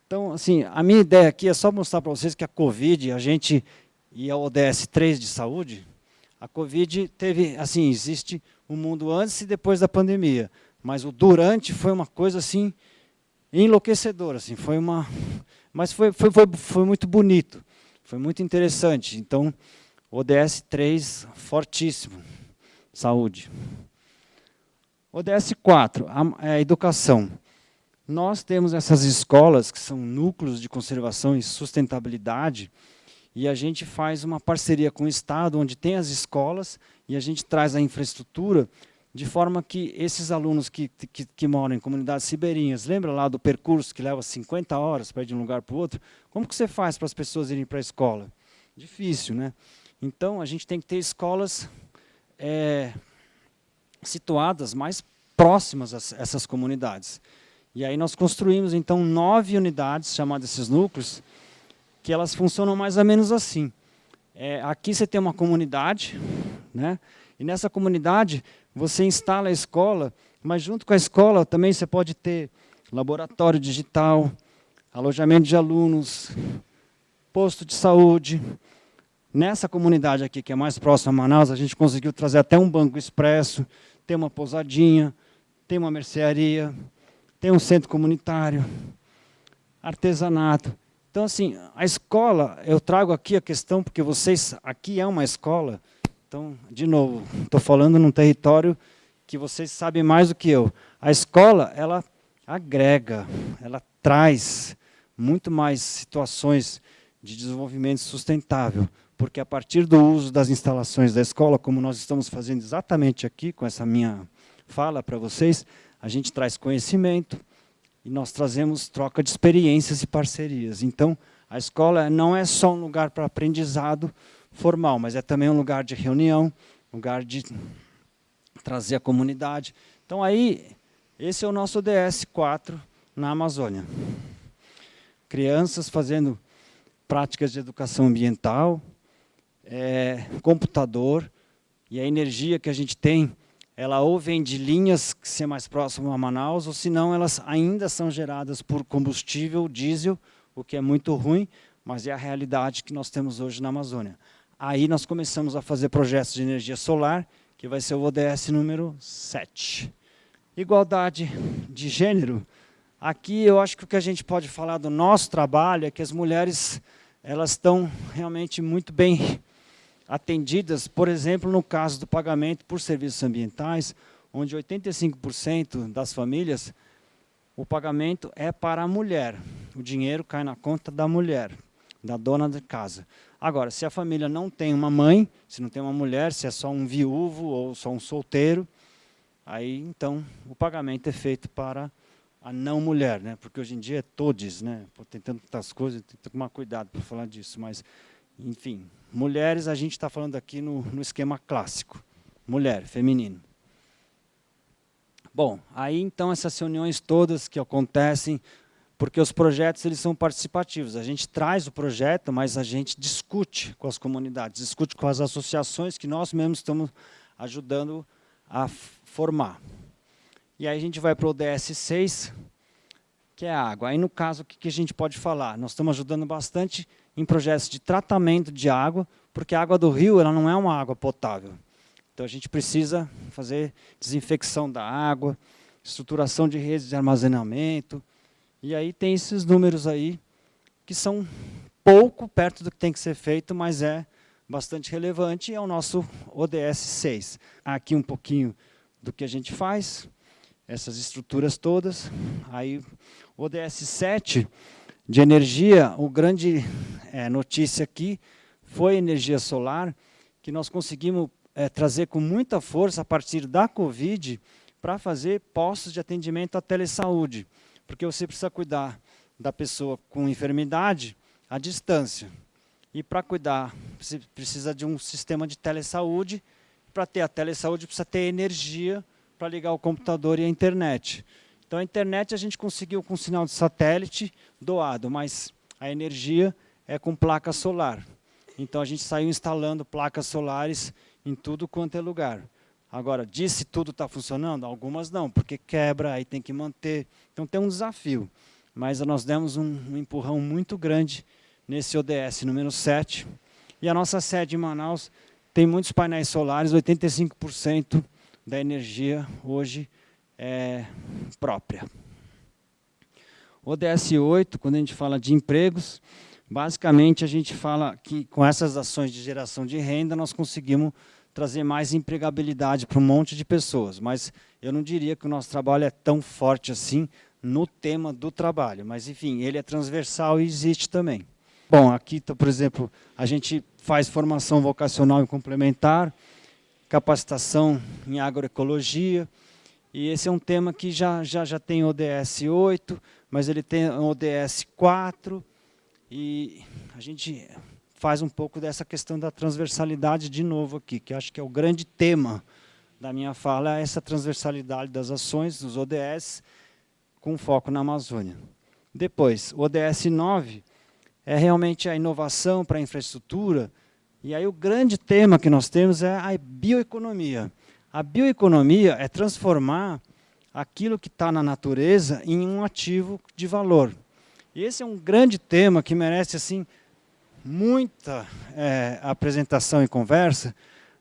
Então, assim, a minha ideia aqui é só mostrar para vocês que a Covid, e a ODS 3 de saúde, a Covid teve, assim, existe um mundo antes e depois da pandemia, mas o durante foi uma coisa assim enlouquecedora, assim, mas foi muito bonito, foi muito interessante. Então, ODS 3, fortíssimo, saúde. ODS 4, a educação. Nós temos essas escolas, que são núcleos de conservação e sustentabilidade, e a gente faz uma parceria com o Estado, onde tem as escolas, e a gente traz a infraestrutura, de forma que esses alunos que moram em comunidades ribeirinhas, lembra lá do percurso que leva 50 horas para ir de um lugar para o outro? Como que você faz para as pessoas irem para a escola? Difícil, né? Então, a gente tem que ter escolas situadas mais próximas a essas comunidades. E aí nós construímos, então, 9 unidades, chamadas esses núcleos, que elas funcionam mais ou menos assim. Aqui você tem uma comunidade, né? E nessa comunidade você instala a escola, mas junto com a escola também você pode ter laboratório digital, alojamento de alunos, posto de saúde. Nessa comunidade aqui, que é mais próxima a Manaus, a gente conseguiu trazer até um banco expresso, tem uma pousadinha, tem uma mercearia, tem um centro comunitário, artesanato. Então, assim, a escola, eu trago aqui a questão, porque vocês, aqui é uma escola, então, de novo, estou falando num território que vocês sabem mais do que eu. A escola, ela agrega, ela traz muito mais situações de desenvolvimento sustentável, porque a partir do uso das instalações da escola, como nós estamos fazendo exatamente aqui, com essa minha fala para vocês, a gente traz conhecimento e nós trazemos troca de experiências e parcerias. Então, a escola não é só um lugar para aprendizado formal, mas é também um lugar de reunião, lugar de trazer a comunidade. Então, aí, esse é o nosso ODS 4 na Amazônia. Crianças fazendo práticas de educação ambiental, computador, e a energia que a gente tem, ela ou vem de linhas que são mais próximas a Manaus, ou senão elas ainda são geradas por combustível, diesel, o que é muito ruim, mas é a realidade que nós temos hoje na Amazônia. Aí nós começamos a fazer projetos de energia solar, que vai ser o ODS número 7. Igualdade de gênero. Aqui eu acho que o que a gente pode falar do nosso trabalho é que as mulheres elas estão realmente muito bem atendidas, por exemplo, no caso do pagamento por serviços ambientais, onde 85% das famílias, o pagamento é para a mulher. O dinheiro cai na conta da mulher, da dona de casa. Agora, se a família não tem uma mãe, se não tem uma mulher, se é só um viúvo ou só um solteiro, aí, então, o pagamento é feito para a não mulher, né? Porque hoje em dia é todes, né? Tem tantas coisas, tem que tomar cuidado para falar disso, mas, enfim, mulheres a gente está falando aqui no esquema clássico, mulher, feminino. Bom, aí então essas reuniões todas que acontecem, porque os projetos eles são participativos, a gente traz o projeto, mas a gente discute com as comunidades, discute com as associações que nós mesmos estamos ajudando a formar. E aí a gente vai para o ODS 6, que é a água. Aí, no caso, o que a gente pode falar? Nós estamos ajudando bastante em projetos de tratamento de água, porque a água do rio ela não é uma água potável. Então, a gente precisa fazer desinfecção da água, estruturação de redes de armazenamento. E aí tem esses números aí, que são pouco perto do que tem que ser feito, mas é bastante relevante, e é o nosso ODS 6. Aqui um pouquinho do que a gente faz, essas estruturas todas. Aí o ODS 7 de energia, o grande notícia aqui foi energia solar, que nós conseguimos trazer com muita força a partir da Covid para fazer postos de atendimento à telesaúde, porque você precisa cuidar da pessoa com enfermidade à distância. E para cuidar, você precisa de um sistema de telesaúde. Para ter a telesaúde, precisa ter energia para ligar o computador e a internet. Então, a internet a gente conseguiu com sinal de satélite doado, mas a energia é com placa solar. Então, a gente saiu instalando placas solares em tudo quanto é lugar. Agora, disse tudo está funcionando? Algumas não, porque quebra, aí tem que manter. Então, tem um desafio. Mas nós demos um empurrão muito grande nesse ODS número 7. E a nossa sede em Manaus tem muitos painéis solares, 85% da energia hoje é própria. O ODS 8, quando a gente fala de empregos, basicamente a gente fala que com essas ações de geração de renda nós conseguimos trazer mais empregabilidade para um monte de pessoas. Mas eu não diria que o nosso trabalho é tão forte assim no tema do trabalho. Mas, enfim, ele é transversal e existe também. Bom, aqui, por exemplo, a gente faz formação vocacional e complementar, capacitação em agroecologia, e esse é um tema que já tem ODS 8, mas ele tem o ODS 4, e a gente faz um pouco dessa questão da transversalidade de novo aqui, que acho que é o grande tema da minha fala, é essa transversalidade das ações, dos ODS, com foco na Amazônia. Depois, o ODS 9 é realmente a inovação para a infraestrutura, e aí o grande tema que nós temos é a bioeconomia. A bioeconomia é transformar aquilo que está na natureza em um ativo de valor. E esse é um grande tema que merece assim, muita apresentação e conversa,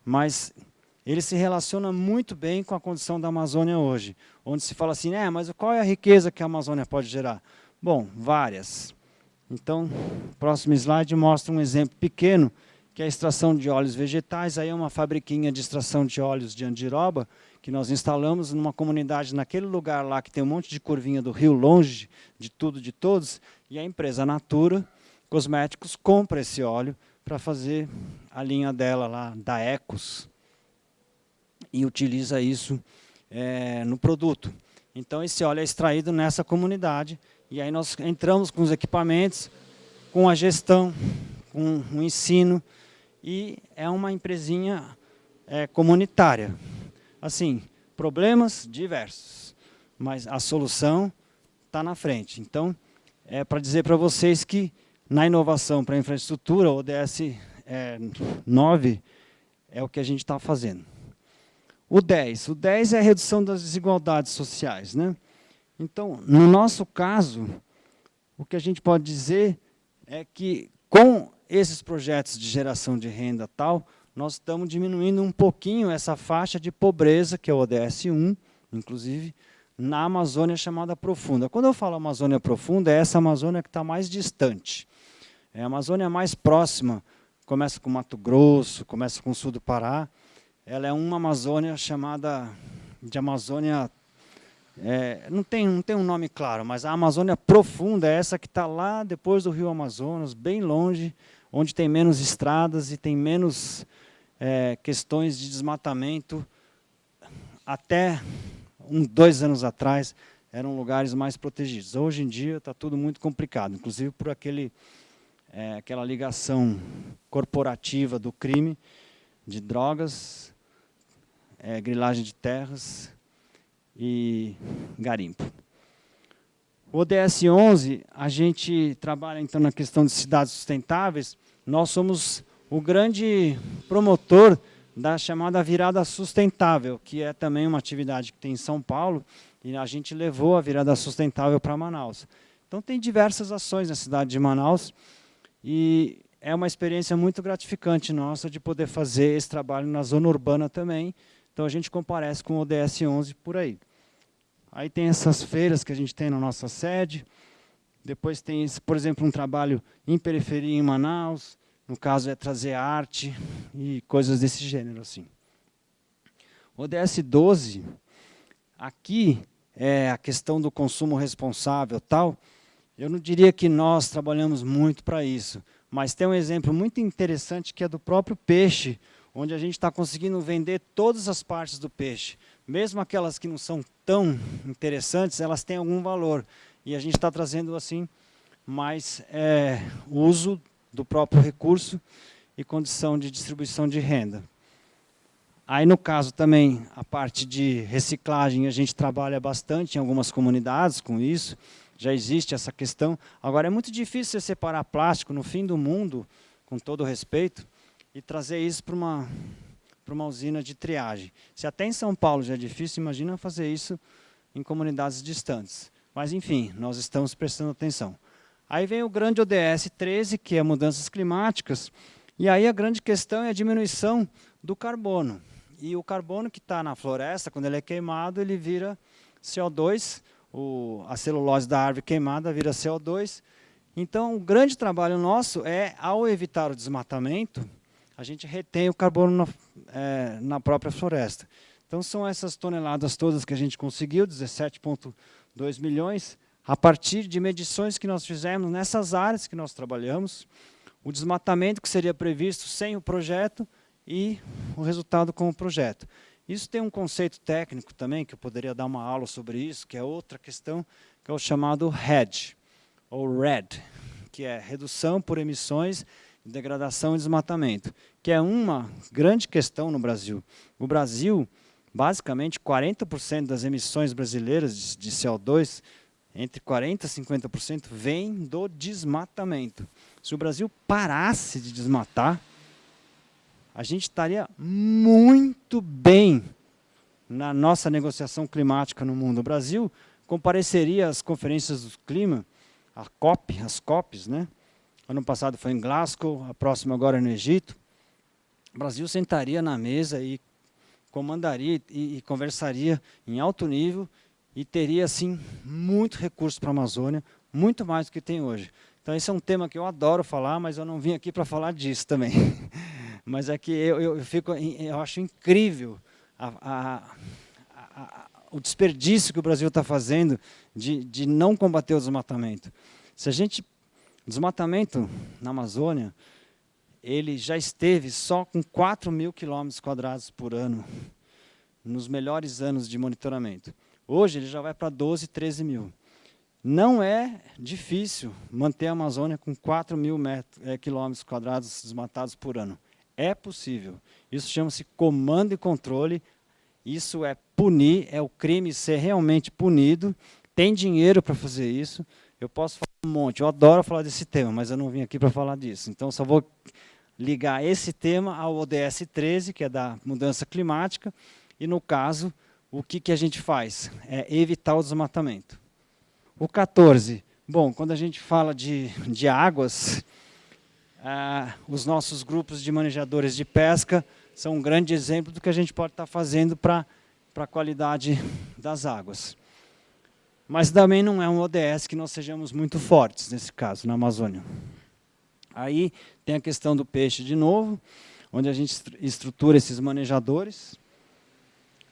mas ele se relaciona muito bem com a condição da Amazônia hoje, onde se fala assim, mas qual é a riqueza que a Amazônia pode gerar? Bom, várias. Então, o próximo slide mostra um exemplo pequeno, que é a extração de óleos vegetais. Aí é uma fabriquinha de extração de óleos de Andiroba, que nós instalamos numa comunidade, naquele lugar lá, que tem um monte de curvinha do rio, longe de tudo, de todos, e a empresa Natura Cosméticos compra esse óleo para fazer a linha dela lá, da Ecos, e utiliza isso no produto. Então, esse óleo é extraído nessa comunidade, e aí nós entramos com os equipamentos, com a gestão, com o ensino, e é uma empresinha comunitária. Assim, problemas diversos, mas a solução está na frente. Então, é para dizer para vocês que na inovação para a infraestrutura, o ODS 9 é o que a gente está fazendo. O 10 é a redução das desigualdades sociais, né? Então, no nosso caso, o que a gente pode dizer é que, com esses projetos de geração de renda tal, nós estamos diminuindo um pouquinho essa faixa de pobreza, que é o ODS 1, inclusive, na Amazônia chamada profunda. Quando eu falo Amazônia profunda, é essa Amazônia que está mais distante. É a Amazônia mais próxima, começa com Mato Grosso, começa com o sul do Pará. Ela é uma Amazônia chamada de Amazônia... não tem um nome claro, mas a Amazônia profunda é essa que está lá depois do Rio Amazonas, bem longe, onde tem menos estradas e tem menos questões de desmatamento. Até 2 anos atrás, eram lugares mais protegidos. Hoje em dia está tudo muito complicado, inclusive por aquela ligação corporativa do crime, de drogas, grilagem de terras e garimpo. O ODS 11, a gente trabalha então na questão de cidades sustentáveis. Nós somos o grande promotor da chamada virada sustentável, que é também uma atividade que tem em São Paulo, e a gente levou a virada sustentável para Manaus. Então tem diversas ações na cidade de Manaus, e é uma experiência muito gratificante nossa de poder fazer esse trabalho na zona urbana também. Então a gente comparece com o ODS 11 por aí. Aí tem essas feiras que a gente tem na nossa sede. Depois tem, por exemplo, um trabalho em periferia em Manaus. No caso, é trazer arte e coisas desse gênero. Assim. O ODS 12, aqui é a questão do consumo responsável. Tal. Eu não diria que nós trabalhamos muito para isso, mas tem um exemplo muito interessante que é do próprio peixe, onde a gente está conseguindo vender todas as partes do peixe. Mesmo aquelas que não são tão interessantes, elas têm algum valor. E a gente está trazendo assim mais uso do próprio recurso e condição de distribuição de renda. Aí, no caso também, a parte de reciclagem, a gente trabalha bastante em algumas comunidades com isso, já existe essa questão. Agora, é muito difícil você separar plástico no fim do mundo, com todo o respeito, e trazer isso para uma usina de triagem. Se até em São Paulo já é difícil, imagina fazer isso em comunidades distantes. Mas, enfim, nós estamos prestando atenção. Aí vem o grande ODS 13, que é mudanças climáticas, e aí a grande questão é a diminuição do carbono. E o carbono que está na floresta, quando ele é queimado, ele vira CO2, a celulose da árvore queimada vira CO2. Então, o grande trabalho nosso é, ao evitar o desmatamento, a gente retém o carbono na própria floresta. Então, são essas toneladas todas que a gente conseguiu, 17,2 milhões, a partir de medições que nós fizemos nessas áreas que nós trabalhamos, o desmatamento que seria previsto sem o projeto e o resultado com o projeto. Isso tem um conceito técnico também, que eu poderia dar uma aula sobre isso, que é outra questão, que é o chamado RED, ou RED, que é redução por emissões degradação e desmatamento, que é uma grande questão no Brasil. O Brasil, basicamente, 40% das emissões brasileiras de CO2, entre 40% e 50%, vem do desmatamento. Se o Brasil parasse de desmatar, a gente estaria muito bem na nossa negociação climática no mundo. O Brasil compareceria às conferências do clima, as COPs, né? Ano passado foi em Glasgow, a próxima agora é no Egito. O Brasil sentaria na mesa e comandaria e conversaria em alto nível e teria, assim, muito recurso para a Amazônia, muito mais do que tem hoje. Então, esse é um tema que eu adoro falar, mas eu não vim aqui para falar disso também. Mas é que eu acho incrível o desperdício que o Brasil está fazendo de não combater o desmatamento. Desmatamento na Amazônia, ele já esteve só com 4.000 km² por ano, nos melhores anos de monitoramento. Hoje ele já vai para 12, 13 mil. Não é difícil manter a Amazônia com 4.000 km² desmatados por ano. É possível. Isso chama-se comando e controle. Isso é punir, é o crime ser realmente punido. Tem dinheiro para fazer isso. Eu posso falar um monte. Eu adoro falar desse tema, mas eu não vim aqui para falar disso. Então, só vou ligar esse tema ao ODS 13, que é da mudança climática. E, no caso, o que a gente faz? É evitar o desmatamento. O 14. Bom, quando a gente fala de águas, os nossos grupos de manejadores de pesca são um grande exemplo do que a gente pode estar fazendo para a qualidade das águas. Mas também não é um ODS que nós sejamos muito fortes, nesse caso, na Amazônia. Aí tem a questão do peixe de novo, onde a gente estrutura esses manejadores.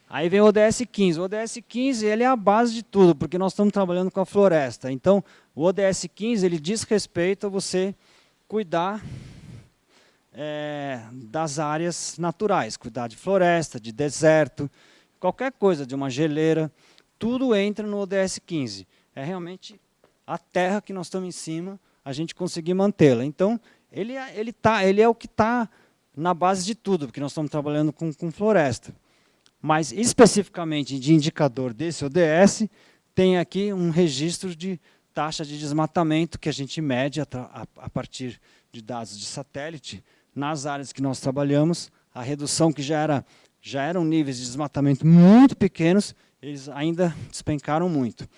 Aí vem o ODS 15. O ODS 15 ele é a base de tudo, porque nós estamos trabalhando com a floresta. Então, o ODS 15 ele diz respeito a você cuidar das áreas naturais, cuidar de floresta, de deserto, qualquer coisa, de uma geleira. Tudo entra no ODS 15. É realmente a terra que nós estamos em cima, a gente conseguir mantê-la. Então, ele é o que está na base de tudo, porque nós estamos trabalhando com floresta. Mas, especificamente de indicador desse ODS, tem aqui um registro de taxa de desmatamento que a gente mede a partir de dados de satélite. Nas áreas que nós trabalhamos, a redução que já eram níveis de desmatamento muito pequenos, eles ainda despencaram muito.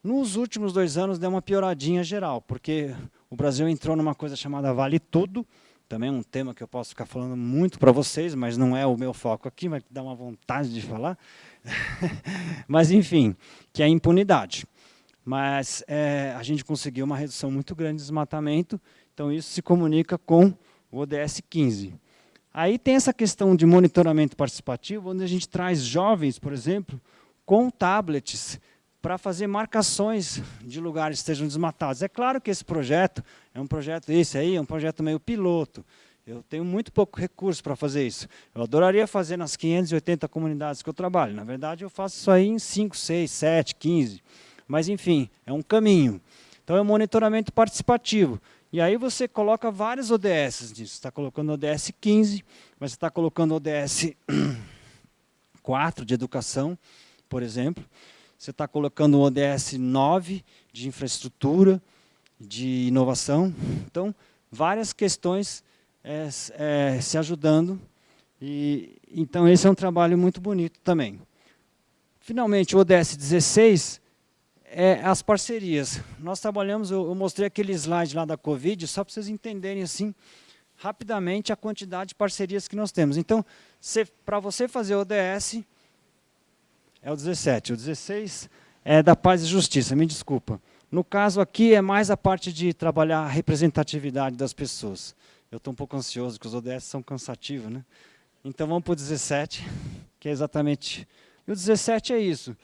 Nos últimos 2 anos deu uma pioradinha geral, porque o Brasil entrou numa coisa chamada Vale Tudo, também é um tema que eu posso ficar falando muito para vocês, mas não é o meu foco aqui, vai dar uma vontade de falar. Mas, enfim, que é a impunidade. Mas a gente conseguiu uma redução muito grande de desmatamento, então isso se comunica com o ODS 15. Aí tem essa questão de monitoramento participativo, onde a gente traz jovens, por exemplo, com tablets, para fazer marcações de lugares que estejam desmatados. É claro que esse projeto é um projeto, é um projeto meio piloto. Eu tenho muito pouco recurso para fazer isso. Eu adoraria fazer nas 580 comunidades que eu trabalho. Na verdade, eu faço isso aí em 5, 6, 7, 15. Mas, enfim, é um caminho. Então, é um monitoramento participativo. E aí você coloca vários ODS nisso. Você está colocando o ODS 15, mas você está colocando o ODS 4 de educação, por exemplo. Você está colocando o ODS 9 de infraestrutura, de inovação. Então, várias questões se ajudando. Então, esse é um trabalho muito bonito também. Finalmente, o ODS 16 é as parcerias. Nós trabalhamos, eu mostrei aquele slide lá da Covid, só para vocês entenderem assim, rapidamente a quantidade de parcerias que nós temos. Então, para você fazer o ODS, é o 17. O 16 é da Paz e Justiça, me desculpa. No caso aqui, é mais a parte de trabalhar a representatividade das pessoas. Eu estou um pouco ansioso, porque os ODS são cansativos, né? Então, vamos para o 17, que é exatamente... E o 17 é isso.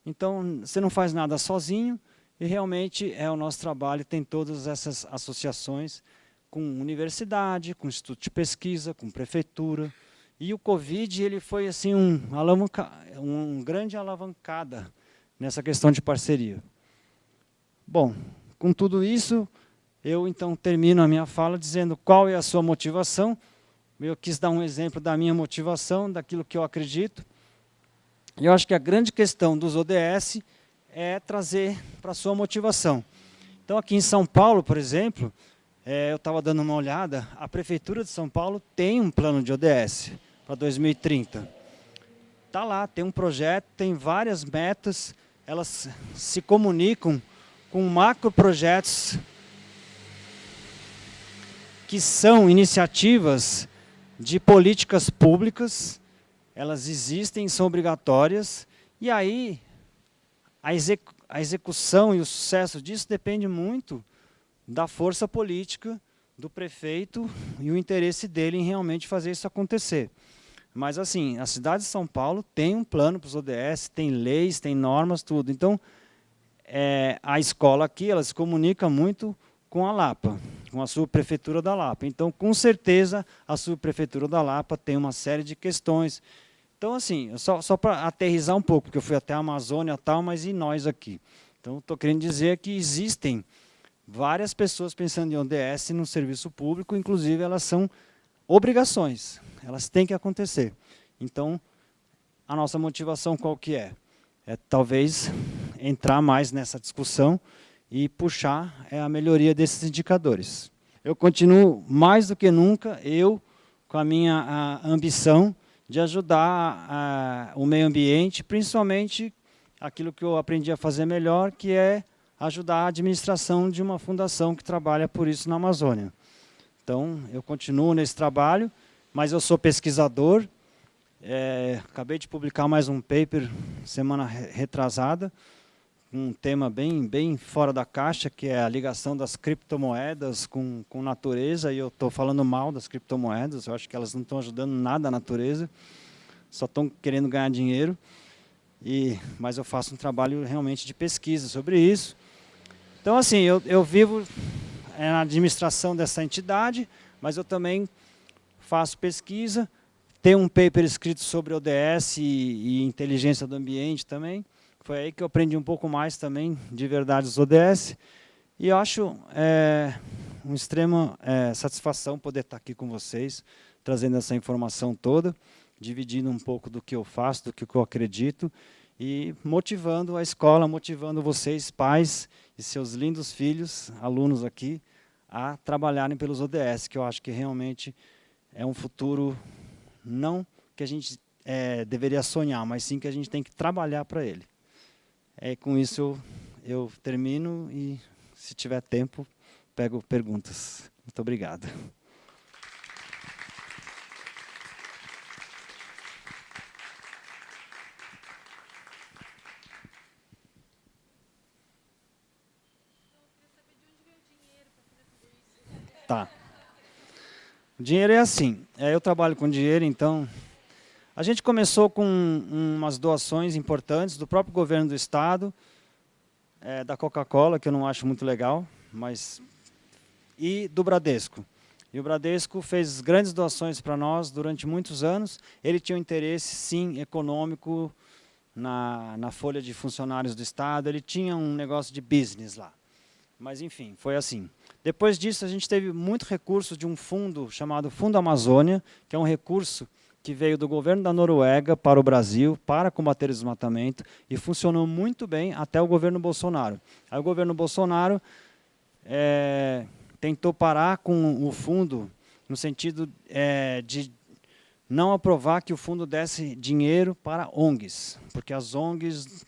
Então, você não faz nada sozinho, e realmente é o nosso trabalho, tem todas essas associações com universidade, com instituto de pesquisa, com prefeitura. E o Covid ele foi assim, um grande alavancada nessa questão de parceria. Bom, com tudo isso, eu então termino a minha fala dizendo qual é a sua motivação. Eu quis dar um exemplo da minha motivação, daquilo que eu acredito. E eu acho que a grande questão dos ODS é trazer para a sua motivação. Então, aqui em São Paulo, por exemplo, eu estava dando uma olhada, a Prefeitura de São Paulo tem um plano de ODS para 2030. Está lá, tem um projeto, tem várias metas, elas se comunicam com macroprojetos que são iniciativas de políticas públicas, elas existem, são obrigatórias, e aí a execução e o sucesso disso depende muito da força política do prefeito e o interesse dele em realmente fazer isso acontecer. Mas assim, a cidade de São Paulo tem um plano para os ODS, tem leis, tem normas, tudo. Então, a escola aqui, ela se comunica muito com a Lapa, com a subprefeitura da Lapa. Então, com certeza, a subprefeitura da Lapa tem uma série de questões. Então, assim, só para aterrizar um pouco, porque eu fui até a Amazônia e tal, mas e nós aqui? Então, estou querendo dizer que existem várias pessoas pensando em ODS no serviço público, inclusive elas são obrigações, elas têm que acontecer. Então, a nossa motivação qual que é? É talvez entrar mais nessa discussão e puxar a melhoria desses indicadores. Eu continuo, mais do que nunca, com a minha ambição de ajudar o meio ambiente, principalmente aquilo que eu aprendi a fazer melhor, que é ajudar a administração de uma fundação que trabalha por isso na Amazônia. Então, eu continuo nesse trabalho, mas eu sou pesquisador. Acabei de publicar mais um paper semana retrasada, um tema bem fora da caixa, que é a ligação das criptomoedas com natureza, e eu estou falando mal das criptomoedas, eu acho que elas não estão ajudando nada a natureza, só estão querendo ganhar dinheiro, mas eu faço um trabalho realmente de pesquisa sobre isso. Então, assim, eu vivo na administração dessa entidade, mas eu também faço pesquisa, tenho um paper escrito sobre ODS e inteligência do ambiente também. Foi aí que eu aprendi um pouco mais também, de verdade, os ODS. E eu acho uma extrema satisfação poder estar aqui com vocês, trazendo essa informação toda, dividindo um pouco do que eu faço, do que eu acredito, e motivando a escola, motivando vocês, pais e seus lindos filhos, alunos aqui, a trabalharem pelos ODS, que eu acho que realmente é um futuro não que a gente deveria sonhar, mas sim que a gente tem que trabalhar para ele. Com isso eu termino e, se tiver tempo, pego perguntas. Muito obrigado. Tá. O dinheiro é assim. Eu trabalho com dinheiro, então... A gente começou com umas doações importantes do próprio governo do estado, da Coca-Cola, que eu não acho muito legal, e do Bradesco. E o Bradesco fez grandes doações para nós durante muitos anos. Ele tinha um interesse, sim, econômico na folha de funcionários do estado. Ele tinha um negócio de business lá. Mas, enfim, foi assim. Depois disso, a gente teve muito recurso de um fundo chamado Fundo Amazônia, que é um recurso que veio do governo da Noruega para o Brasil, para combater o desmatamento, e funcionou muito bem até o governo Bolsonaro. Aí o governo Bolsonaro tentou parar com o fundo, no sentido de não aprovar que o fundo desse dinheiro para ONGs, porque as ONGs,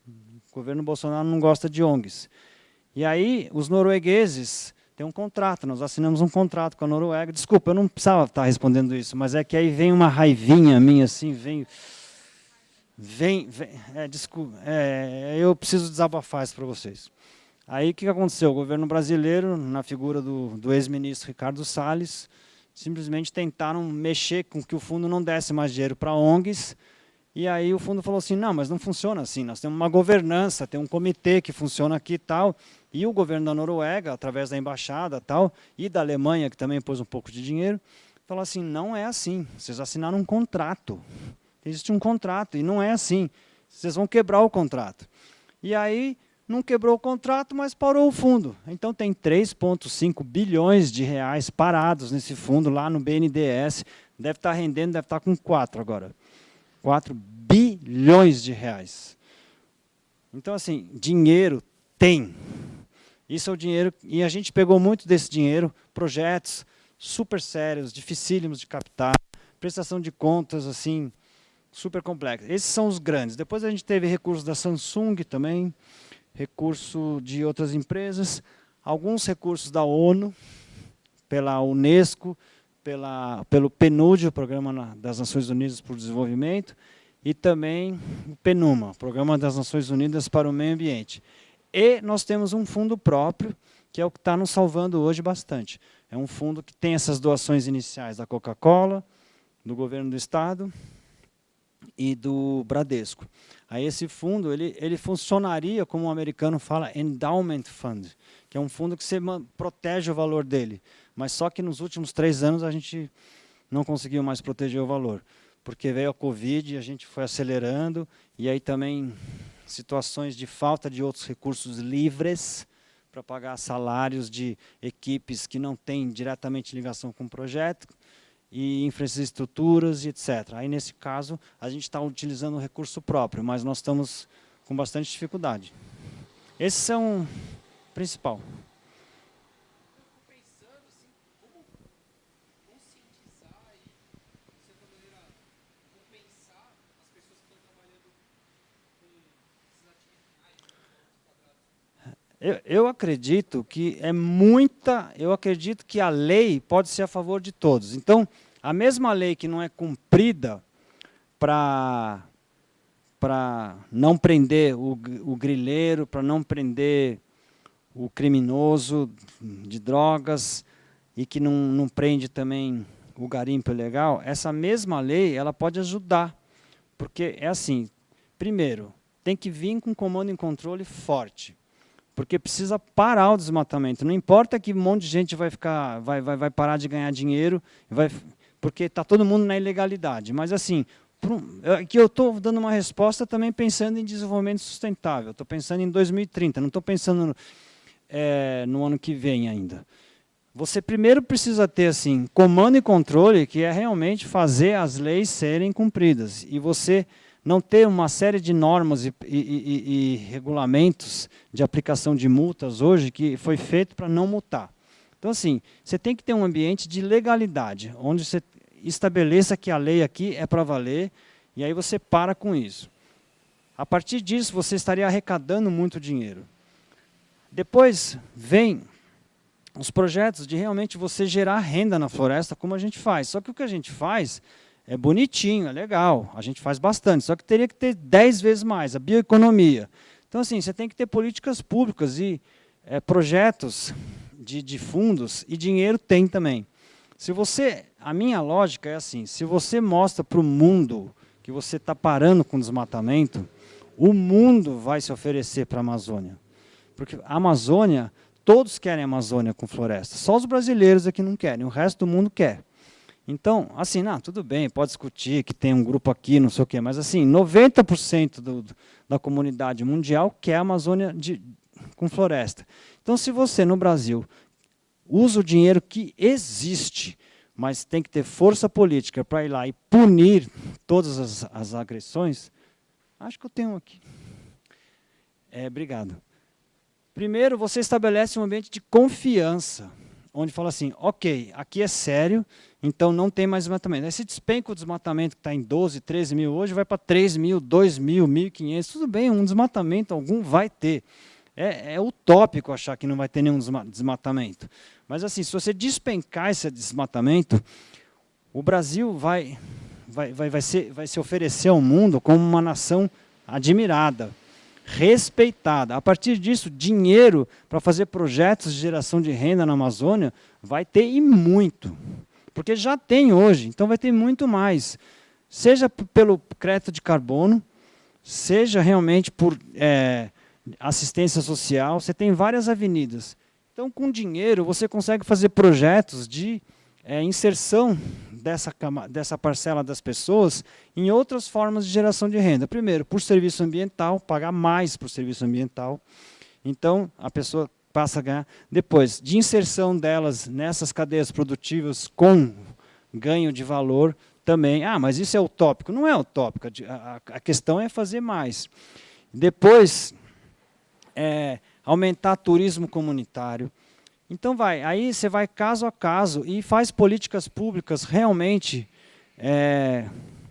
o governo Bolsonaro não gosta de ONGs. E aí os noruegueses... Tem um contrato, nós assinamos um contrato com a Noruega. Desculpa, eu não precisava estar respondendo isso, mas é que aí vem uma raivinha minha, assim, desculpa, eu preciso desabafar isso para vocês. Aí o que aconteceu? O governo brasileiro, na figura do ex-ministro Ricardo Salles, simplesmente tentaram mexer com que o fundo não desse mais dinheiro para ONGs, e aí o fundo falou assim, não, mas não funciona assim, nós temos uma governança, tem um comitê que funciona aqui e tal, e o governo da Noruega, através da embaixada tal, e da Alemanha, que também pôs um pouco de dinheiro, falou assim, não é assim, vocês assinaram um contrato, existe um contrato, e não é assim, vocês vão quebrar o contrato. E aí não quebrou o contrato, mas parou o fundo. Então tem 3,5 bilhões de reais parados nesse fundo lá no BNDES. Deve estar rendendo, deve estar com 4 agora. 4 bilhões de reais. Então, assim, dinheiro tem. Isso é o dinheiro, e a gente pegou muito desse dinheiro, projetos super sérios, dificílimos de captar, prestação de contas, assim, super complexos. Esses são os grandes. Depois a gente teve recursos da Samsung também, recurso de outras empresas, alguns recursos da ONU, pela Unesco, pelo PNUD, o Programa das Nações Unidas para o Desenvolvimento, e também o PNUMA, Programa das Nações Unidas para o Meio Ambiente. E nós temos um fundo próprio, que é o que está nos salvando hoje bastante. É um fundo que tem essas doações iniciais da Coca-Cola, do governo do Estado e do Bradesco. Aí esse fundo ele funcionaria, como o americano fala, endowment fund, que é um fundo que você protege o valor dele. Mas só que nos últimos 3 anos a gente não conseguiu mais proteger o valor, porque veio a Covid e a gente foi acelerando, e aí também situações de falta de outros recursos livres para pagar salários de equipes que não têm diretamente ligação com o projeto, e infraestruturas e etc. Aí, nesse caso, a gente está utilizando o recurso próprio, mas nós estamos com bastante dificuldade. Esses são o principal. Eu acredito que eu acredito que a lei pode ser a favor de todos. Então, a mesma lei que não é cumprida para não prender o grileiro, para não prender o criminoso de drogas e que não prende também o garimpo ilegal, essa mesma lei ela pode ajudar. Porque é assim, primeiro, tem que vir com comando e controle forte. Porque precisa parar o desmatamento. Não importa que um monte de gente vai parar de ganhar dinheiro, porque está todo mundo na ilegalidade. Mas assim, aqui eu estou dando uma resposta também pensando em desenvolvimento sustentável. Estou pensando em 2030, não estou pensando no ano que vem ainda. Você primeiro precisa ter assim, comando e controle, que é realmente fazer as leis serem cumpridas. E você não ter uma série de normas e regulamentos de aplicação de multas hoje que foi feito para não multar. Então, assim, você tem que ter um ambiente de legalidade, onde você estabeleça que a lei aqui é para valer, e aí você para com isso. A partir disso, você estaria arrecadando muito dinheiro. Depois vem os projetos de realmente você gerar renda na floresta, como a gente faz. Só que o que a gente faz é bonitinho, é legal, a gente faz bastante, só que teria que ter 10 vezes mais, a bioeconomia. Então, assim, você tem que ter políticas públicas e projetos de fundos, e dinheiro tem também. A minha lógica é assim, se você mostra para o mundo que você está parando com o desmatamento, o mundo vai se oferecer para a Amazônia. Porque a Amazônia, todos querem a Amazônia com floresta, só os brasileiros é que não querem, o resto do mundo quer. Então, assim, tudo bem, pode discutir que tem um grupo aqui, não sei o quê, mas assim, 90% da comunidade mundial quer a Amazônia com floresta. Então, se você, no Brasil, usa o dinheiro que existe, mas tem que ter força política para ir lá e punir todas as agressões, acho que eu tenho aqui. Obrigado. Primeiro, você estabelece um ambiente de confiança, onde fala assim, ok, aqui é sério, então não tem mais desmatamento. Aí se despenca o desmatamento que está em 12, 13 mil hoje, vai para 3 mil, 2 mil, 1.500, tudo bem, um desmatamento algum vai ter. É utópico achar que não vai ter nenhum desmatamento. Mas assim, se você despencar esse desmatamento, o Brasil vai se oferecer ao mundo como uma nação admirada, respeitada. A partir disso, dinheiro para fazer projetos de geração de renda na Amazônia vai ter e muito. Porque já tem hoje, então vai ter muito mais. Seja pelo crédito de carbono, seja realmente por assistência social, você tem várias avenidas. Então, com dinheiro, você consegue fazer projetos de inserção dessa parcela das pessoas em outras formas de geração de renda. Primeiro, por serviço ambiental, pagar mais por serviço ambiental. Então, a pessoa passa a ganhar. Depois, de inserção delas nessas cadeias produtivas com ganho de valor também. Ah, mas isso é utópico. Não é utópico, a questão é fazer mais. Depois, aumentar turismo comunitário. Então, aí você vai caso a caso e faz políticas públicas realmente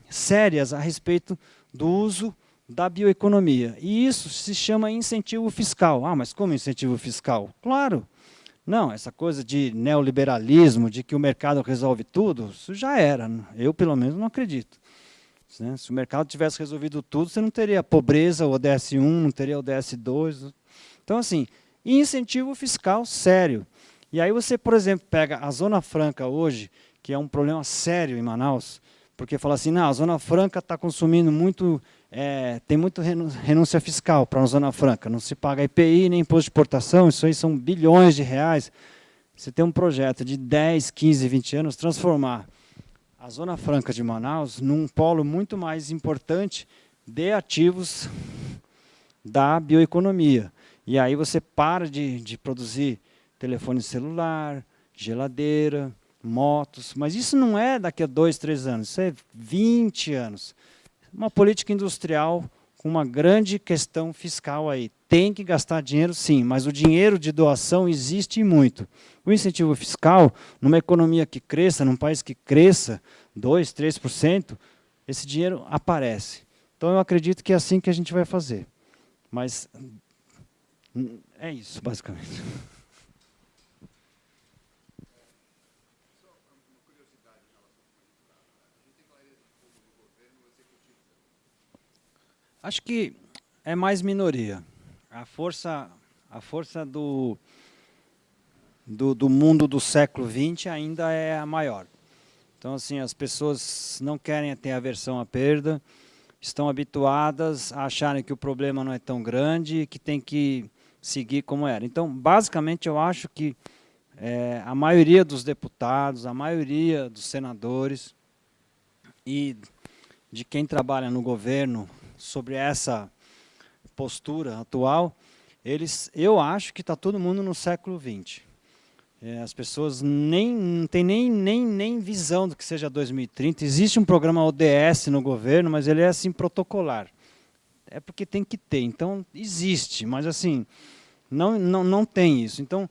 sérias a respeito do uso da bioeconomia. E isso se chama incentivo fiscal. Ah, mas como incentivo fiscal? Claro. Não, essa coisa de neoliberalismo, de que o mercado resolve tudo, isso já era. Eu, pelo menos, não acredito. Se o mercado tivesse resolvido tudo, você não teria pobreza, o ODS 1, não teria o ODS 2. Então, assim, incentivo fiscal sério. E aí você, por exemplo, pega a Zona Franca hoje, que é um problema sério em Manaus, porque fala assim, não, a Zona Franca está consumindo muito, tem muita renúncia fiscal para a Zona Franca, não se paga IPI nem imposto de importação, isso aí são bilhões de reais. Você tem um projeto de 10, 15, 20 anos, transformar a Zona Franca de Manaus num polo muito mais importante de ativos da bioeconomia. E aí você para de produzir telefone celular, geladeira, motos, mas isso não é daqui a 2, 3 anos, isso é 20 anos. Uma política industrial com uma grande questão fiscal aí. Tem que gastar dinheiro, sim, mas o dinheiro de doação existe muito. O incentivo fiscal, numa economia que cresça, num país que cresça 2, 3%, esse dinheiro aparece. Então, eu acredito que é assim que a gente vai fazer. Mas é isso, basicamente. Acho que é mais minoria. A força do mundo do século XX ainda é a maior. Então, assim, as pessoas não querem ter aversão à perda, estão habituadas a acharem que o problema não é tão grande e que tem que seguir como era. Então, basicamente, eu acho que a maioria dos deputados, a maioria dos senadores e de quem trabalha no governo sobre essa postura atual, eu acho que está todo mundo no século XX. As pessoas não têm nem visão do que seja 2030. Existe um programa ODS no governo, mas ele é assim protocolar. É porque tem que ter. Então, existe, mas assim, não tem isso. Então,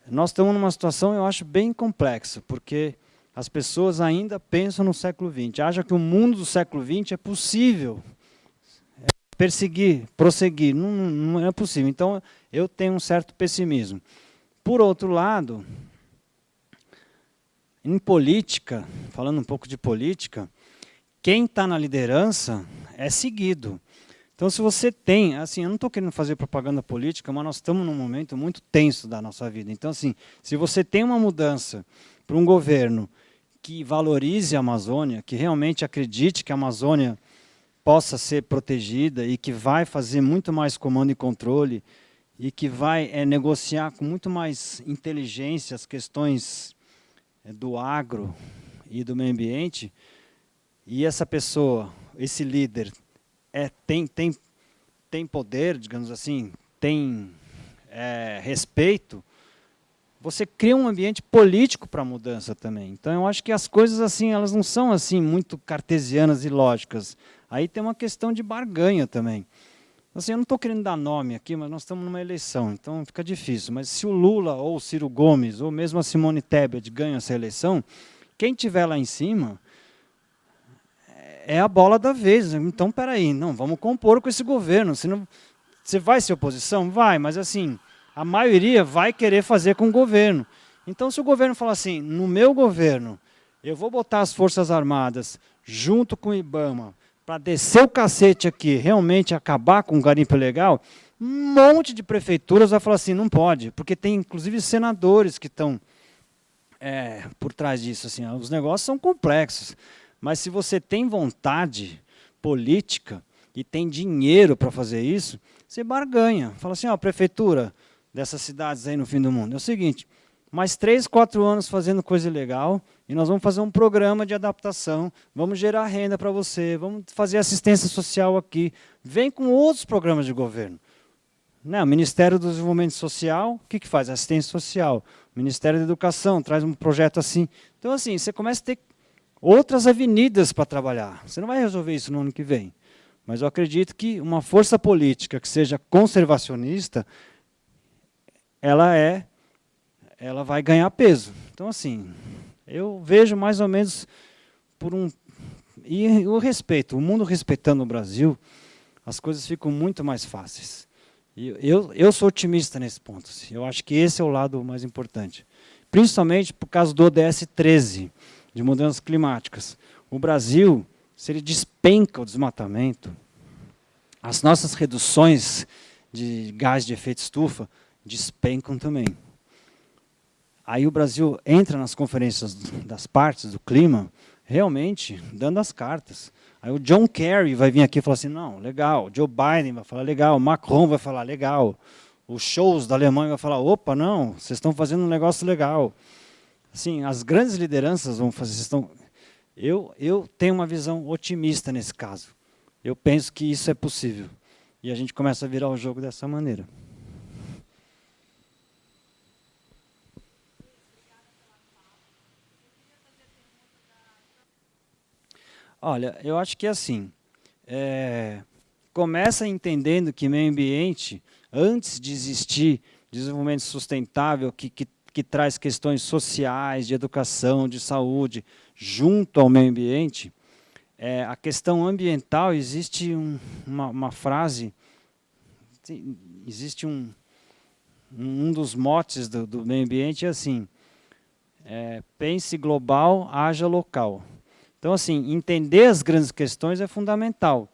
nós estamos numa situação, eu acho, bem complexa, porque as pessoas ainda pensam no século XX. Acham que o mundo do século XX é possível prosseguir. Não é possível. Então, eu tenho um certo pessimismo. Por outro lado, em política, falando um pouco de política, quem está na liderança é seguido. Então, se você tem, assim, eu não estou querendo fazer propaganda política, mas nós estamos num momento muito tenso da nossa vida. Então, assim, se você tem uma mudança para um governo que valorize a Amazônia, que realmente acredite que a Amazônia possa ser protegida e que vai fazer muito mais comando e controle e que vai negociar com muito mais inteligência as questões do agro e do meio ambiente, e essa pessoa, esse líder, tem poder, digamos assim, tem respeito, você cria um ambiente político para a mudança também. Então, eu acho que as coisas assim, elas não são assim muito cartesianas e lógicas. Aí tem uma questão de barganha também. Assim, eu não estou querendo dar nome aqui, mas nós estamos numa eleição, então fica difícil. Mas se o Lula ou o Ciro Gomes, ou mesmo a Simone Tebet ganham essa eleição, quem estiver lá em cima é a bola da vez. Então, peraí, não, vamos compor com esse governo. Senão, você vai ser oposição? Vai, mas assim, a maioria vai querer fazer com o governo. Então, se o governo falar assim, no meu governo, eu vou botar as Forças Armadas junto com o IBAMA, para descer o cacete aqui, realmente acabar com o garimpo ilegal, um monte de prefeituras vai falar assim, não pode, porque tem inclusive senadores que estão por trás disso. Assim, os negócios são complexos, mas se você tem vontade política e tem dinheiro para fazer isso, você barganha. Fala assim, ó, prefeitura dessas cidades aí no fim do mundo, é o seguinte, mais 3, 4 anos fazendo coisa ilegal, e nós vamos fazer um programa de adaptação, vamos gerar renda para você, vamos fazer assistência social aqui, vem com outros programas de governo. Né, o Ministério do Desenvolvimento Social, o que faz? Assistência social. O Ministério da Educação traz um projeto assim. Então, assim, você começa a ter outras avenidas para trabalhar. Você não vai resolver isso no ano que vem. Mas eu acredito que uma força política que seja conservacionista, ela vai ganhar peso. Então, assim, eu vejo mais ou menos por um... E o respeito, o mundo respeitando o Brasil, as coisas ficam muito mais fáceis. E eu sou otimista nesse ponto. Eu acho que esse é o lado mais importante. Principalmente por causa do ODS 13, de mudanças climáticas. O Brasil, se ele despenca o desmatamento, as nossas reduções de gás de efeito estufa despencam também. Aí o Brasil entra nas conferências das partes do clima, realmente dando as cartas. Aí o John Kerry vai vir aqui e falar assim, não, legal. Joe Biden vai falar, legal. Macron vai falar, legal. Os shows da Alemanha vai falar, opa, não, vocês estão fazendo um negócio legal. Assim, as grandes lideranças vão fazer... Eu tenho uma visão otimista nesse caso. Eu penso que isso é possível. E a gente começa a virar o jogo dessa maneira. Olha, eu acho que é assim, começa entendendo que meio ambiente, antes de existir desenvolvimento sustentável, que traz questões sociais, de educação, de saúde, junto ao meio ambiente, a questão ambiental, existe uma frase, existe um dos motes do meio ambiente, é assim, pense global, haja local. Então, assim, entender as grandes questões é fundamental,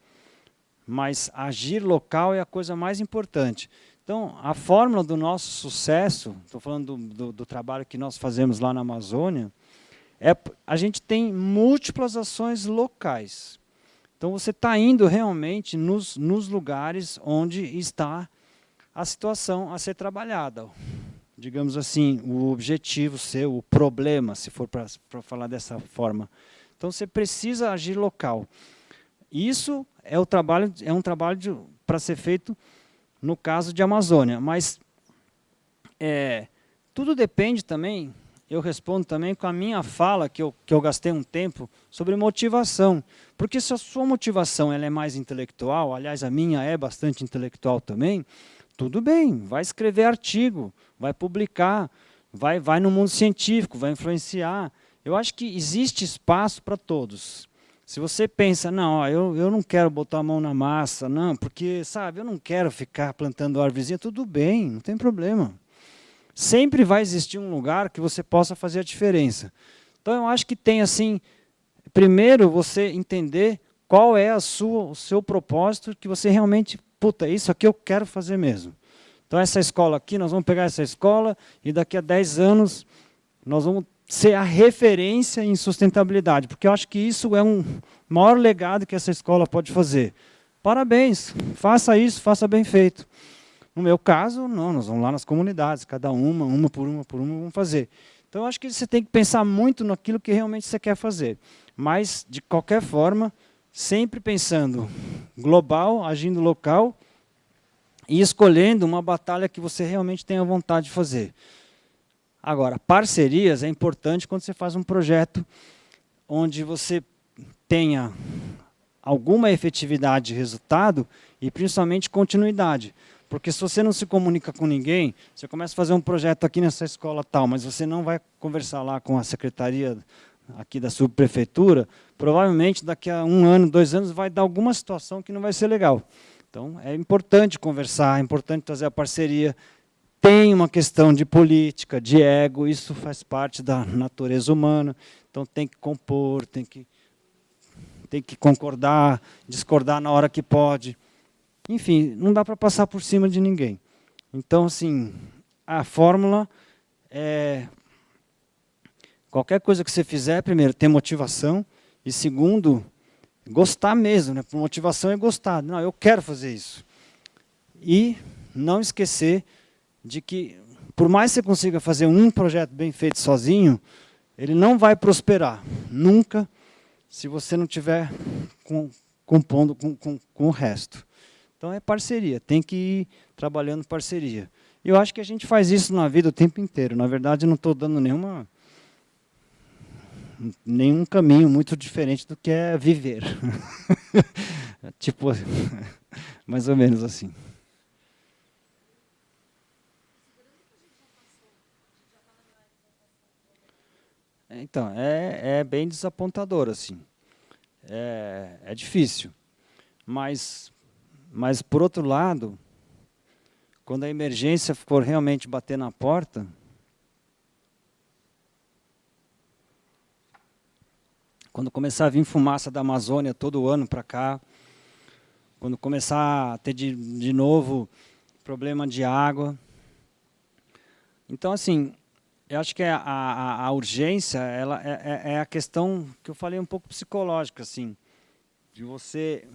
mas agir local é a coisa mais importante. Então, a fórmula do nosso sucesso, estou falando do trabalho que nós fazemos lá na Amazônia, a gente tem múltiplas ações locais. Então, você está indo realmente nos lugares onde está a situação a ser trabalhada. Digamos assim, o objetivo seu, o problema, se for para falar dessa forma. Então, você precisa agir local. Isso é um trabalho para ser feito no caso de Amazônia. Mas tudo depende também, eu respondo também com a minha fala, que eu gastei um tempo, sobre motivação. Porque se a sua motivação ela é mais intelectual, aliás, a minha é bastante intelectual também, tudo bem, vai escrever artigo, vai publicar, vai no mundo científico, vai influenciar. Eu acho que existe espaço para todos. Se você pensa, não, eu não quero botar a mão na massa, não, porque, sabe, eu não quero ficar plantando árvorezinha, tudo bem, não tem problema. Sempre vai existir um lugar que você possa fazer a diferença. Então, eu acho que tem, assim, primeiro você entender qual é o seu propósito, que você realmente, puta, isso aqui eu quero fazer mesmo. Então, essa escola aqui, nós vamos pegar essa escola e daqui a 10 anos nós vamos ser a referência em sustentabilidade, porque eu acho que isso é um maior legado que essa escola pode fazer. Parabéns, faça isso, faça bem feito. No meu caso, não, nós vamos lá nas comunidades, cada uma por uma, vamos fazer. Então, eu acho que você tem que pensar muito naquilo que realmente você quer fazer. Mas, de qualquer forma, sempre pensando global, agindo local e escolhendo uma batalha que você realmente tenha vontade de fazer. Agora, parcerias é importante quando você faz um projeto onde você tenha alguma efetividade de resultado e principalmente continuidade. Porque se você não se comunica com ninguém, você começa a fazer um projeto aqui nessa escola tal, mas você não vai conversar lá com a secretaria aqui da subprefeitura, provavelmente daqui a 1 ano, 2 anos vai dar alguma situação que não vai ser legal. Então, é importante conversar, é importante trazer a parceria. Tem uma questão de política, de ego, isso faz parte da natureza humana, então tem que compor, tem que concordar, discordar na hora que pode. Enfim, não dá para passar por cima de ninguém. Então, assim, a fórmula é... Qualquer coisa que você fizer, primeiro, ter motivação, e segundo, gostar mesmo, né? Motivação é gostar. Não, eu quero fazer isso. E não esquecer de que, por mais que você consiga fazer um projeto bem feito sozinho, ele não vai prosperar, nunca, se você não estiver compondo com o resto. Então, Então é parceria, tem que ir trabalhando parceria. E eu acho que a gente faz isso na vida o tempo inteiro. Na verdade, eu não estou dando nenhum caminho muito diferente do que é viver. Tipo, mais ou menos assim. Então, é bem desapontador, assim. É difícil. Mas, por outro lado, quando a emergência for realmente bater na porta, quando começar a vir fumaça da Amazônia todo ano para cá, quando começar a ter de novo problema de água. Então, assim, eu acho que a urgência ela é a questão que eu falei um pouco psicológica, assim, de você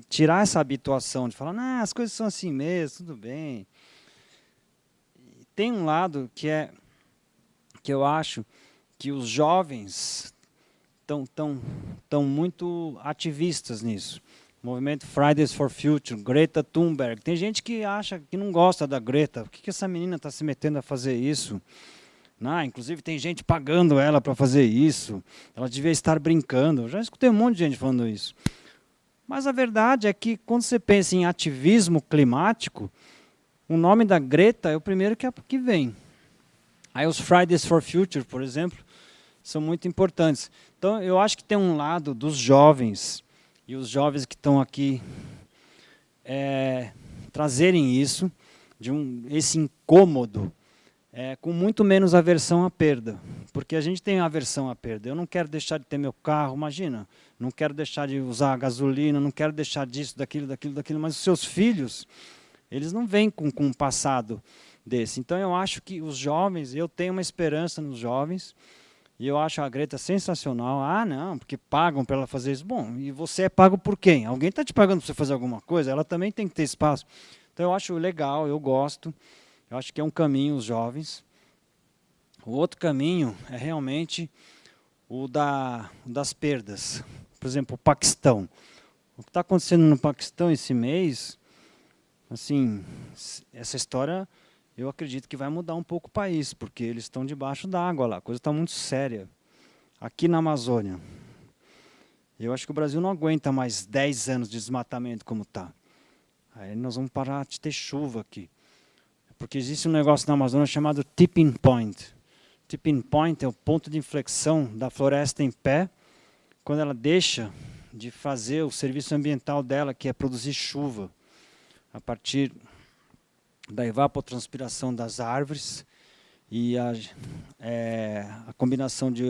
tirar essa habituação de falar, não, as coisas são assim mesmo, tudo bem. Tem um lado que eu acho que os jovens estão muito ativistas nisso. O movimento Fridays for Future, Greta Thunberg. Tem gente que acha que não gosta da Greta. Por que essa menina está se metendo a fazer isso? Não, inclusive tem gente pagando ela para fazer isso. Ela devia estar brincando. Eu já escutei um monte de gente falando isso. Mas a verdade é que quando você pensa em ativismo climático, o nome da Greta é o primeiro que vem. Aí os Fridays for Future, por exemplo, são muito importantes. Então, eu acho que tem um lado dos jovens, e os jovens que estão aqui trazerem isso, esse incômodo, com muito menos aversão à perda. Porque a gente tem aversão à perda. Eu não quero deixar de ter meu carro, imagina. Não quero deixar de usar gasolina, não quero deixar disso, daquilo, mas os seus filhos, eles não vêm com um passado desse. Então, eu acho que os jovens, eu tenho uma esperança nos jovens, e eu acho a Greta sensacional. Ah, não, porque pagam para ela fazer isso. Bom, e você é pago por quem? Alguém está te pagando para você fazer alguma coisa? Ela também tem que ter espaço. Então, eu acho legal, eu gosto. Eu acho que é um caminho, os jovens. O outro caminho é realmente o das perdas. Por exemplo, o Paquistão. O que está acontecendo no Paquistão esse mês, assim, essa história, eu acredito que vai mudar um pouco o país, porque eles estão debaixo d'água lá, a coisa está muito séria. Aqui na Amazônia, eu acho que o Brasil não aguenta mais 10 anos de desmatamento como está. Aí nós vamos parar de ter chuva aqui. Porque existe um negócio na Amazônia chamado tipping point. Tipping point é o ponto de inflexão da floresta em pé, quando ela deixa de fazer o serviço ambiental dela, que é produzir chuva, a partir da evapotranspiração das árvores e a combinação de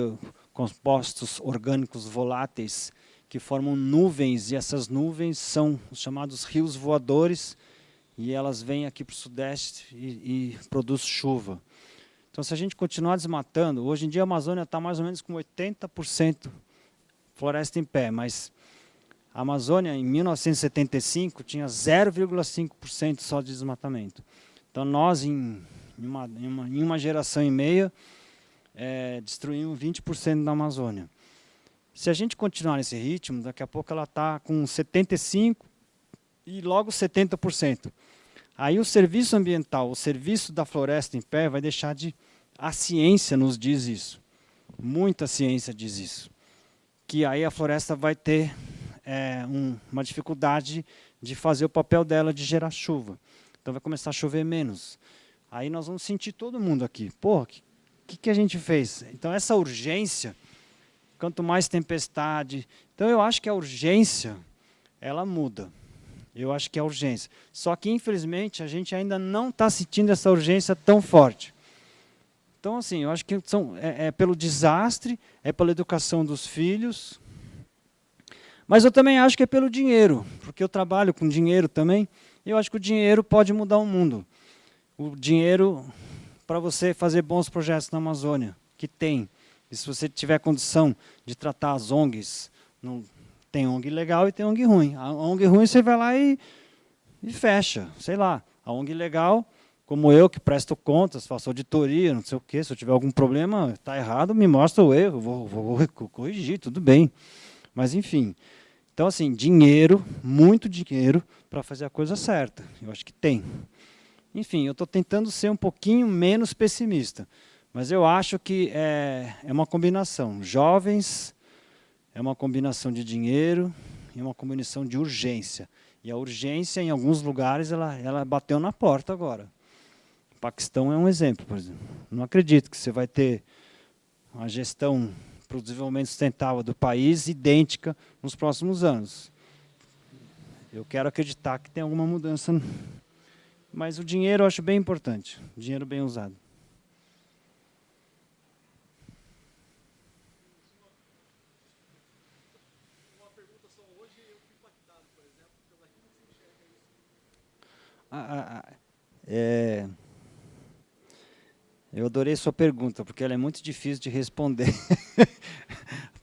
compostos orgânicos voláteis que formam nuvens, e essas nuvens são os chamados rios voadores, e elas vêm aqui para o sudeste e produzem chuva. Então, se a gente continuar desmatando, hoje em dia a Amazônia está mais ou menos com 80% floresta em pé, mas a Amazônia, em 1975, tinha 0,5% só de desmatamento. Então, nós, em uma geração e meia, destruímos 20% da Amazônia. Se a gente continuar nesse ritmo, daqui a pouco ela está com 75% e logo 70%. Aí o serviço ambiental, o serviço da floresta em pé, vai deixar de... A ciência nos diz isso. Muita ciência diz isso. Que aí a floresta vai ter uma dificuldade de fazer o papel dela de gerar chuva. Então vai começar a chover menos. Aí nós vamos sentir todo mundo aqui. Pô, o que a gente fez? Então essa urgência, quanto mais tempestade... Então eu acho que a urgência, ela muda. Eu acho que é a urgência. Só que, infelizmente, a gente ainda não está sentindo essa urgência tão forte. Então, assim, eu acho que pelo desastre, é pela educação dos filhos, mas eu também acho que é pelo dinheiro, porque eu trabalho com dinheiro também, e eu acho que o dinheiro pode mudar o mundo. O dinheiro para você fazer bons projetos na Amazônia, que tem. E se você tiver condição de tratar as ONGs, tem ONG legal e tem ONG ruim. A ONG ruim você vai lá e fecha, sei lá. A ONG legal, como eu que presto contas, faço auditoria, não sei o quê, se eu tiver algum problema, está errado, me mostra o erro, vou corrigir, tudo bem. Mas, enfim. Então, assim, dinheiro, muito dinheiro, para fazer a coisa certa. Eu acho que tem. Enfim, eu estou tentando ser um pouquinho menos pessimista, mas eu acho que é uma combinação. Jovens, é uma combinação de dinheiro, é uma combinação de urgência. E a urgência, em alguns lugares, ela bateu na porta agora. O Paquistão é um exemplo, por exemplo. Não acredito que você vai ter uma gestão para o desenvolvimento sustentável do país idêntica nos próximos anos. Eu quero acreditar que tem alguma mudança, mas o dinheiro eu acho bem importante, dinheiro bem usado. Uma pergunta só hoje, eu fui impactado, por exemplo, pela como você enxerga isso. Eu adorei sua pergunta, porque ela é muito difícil de responder.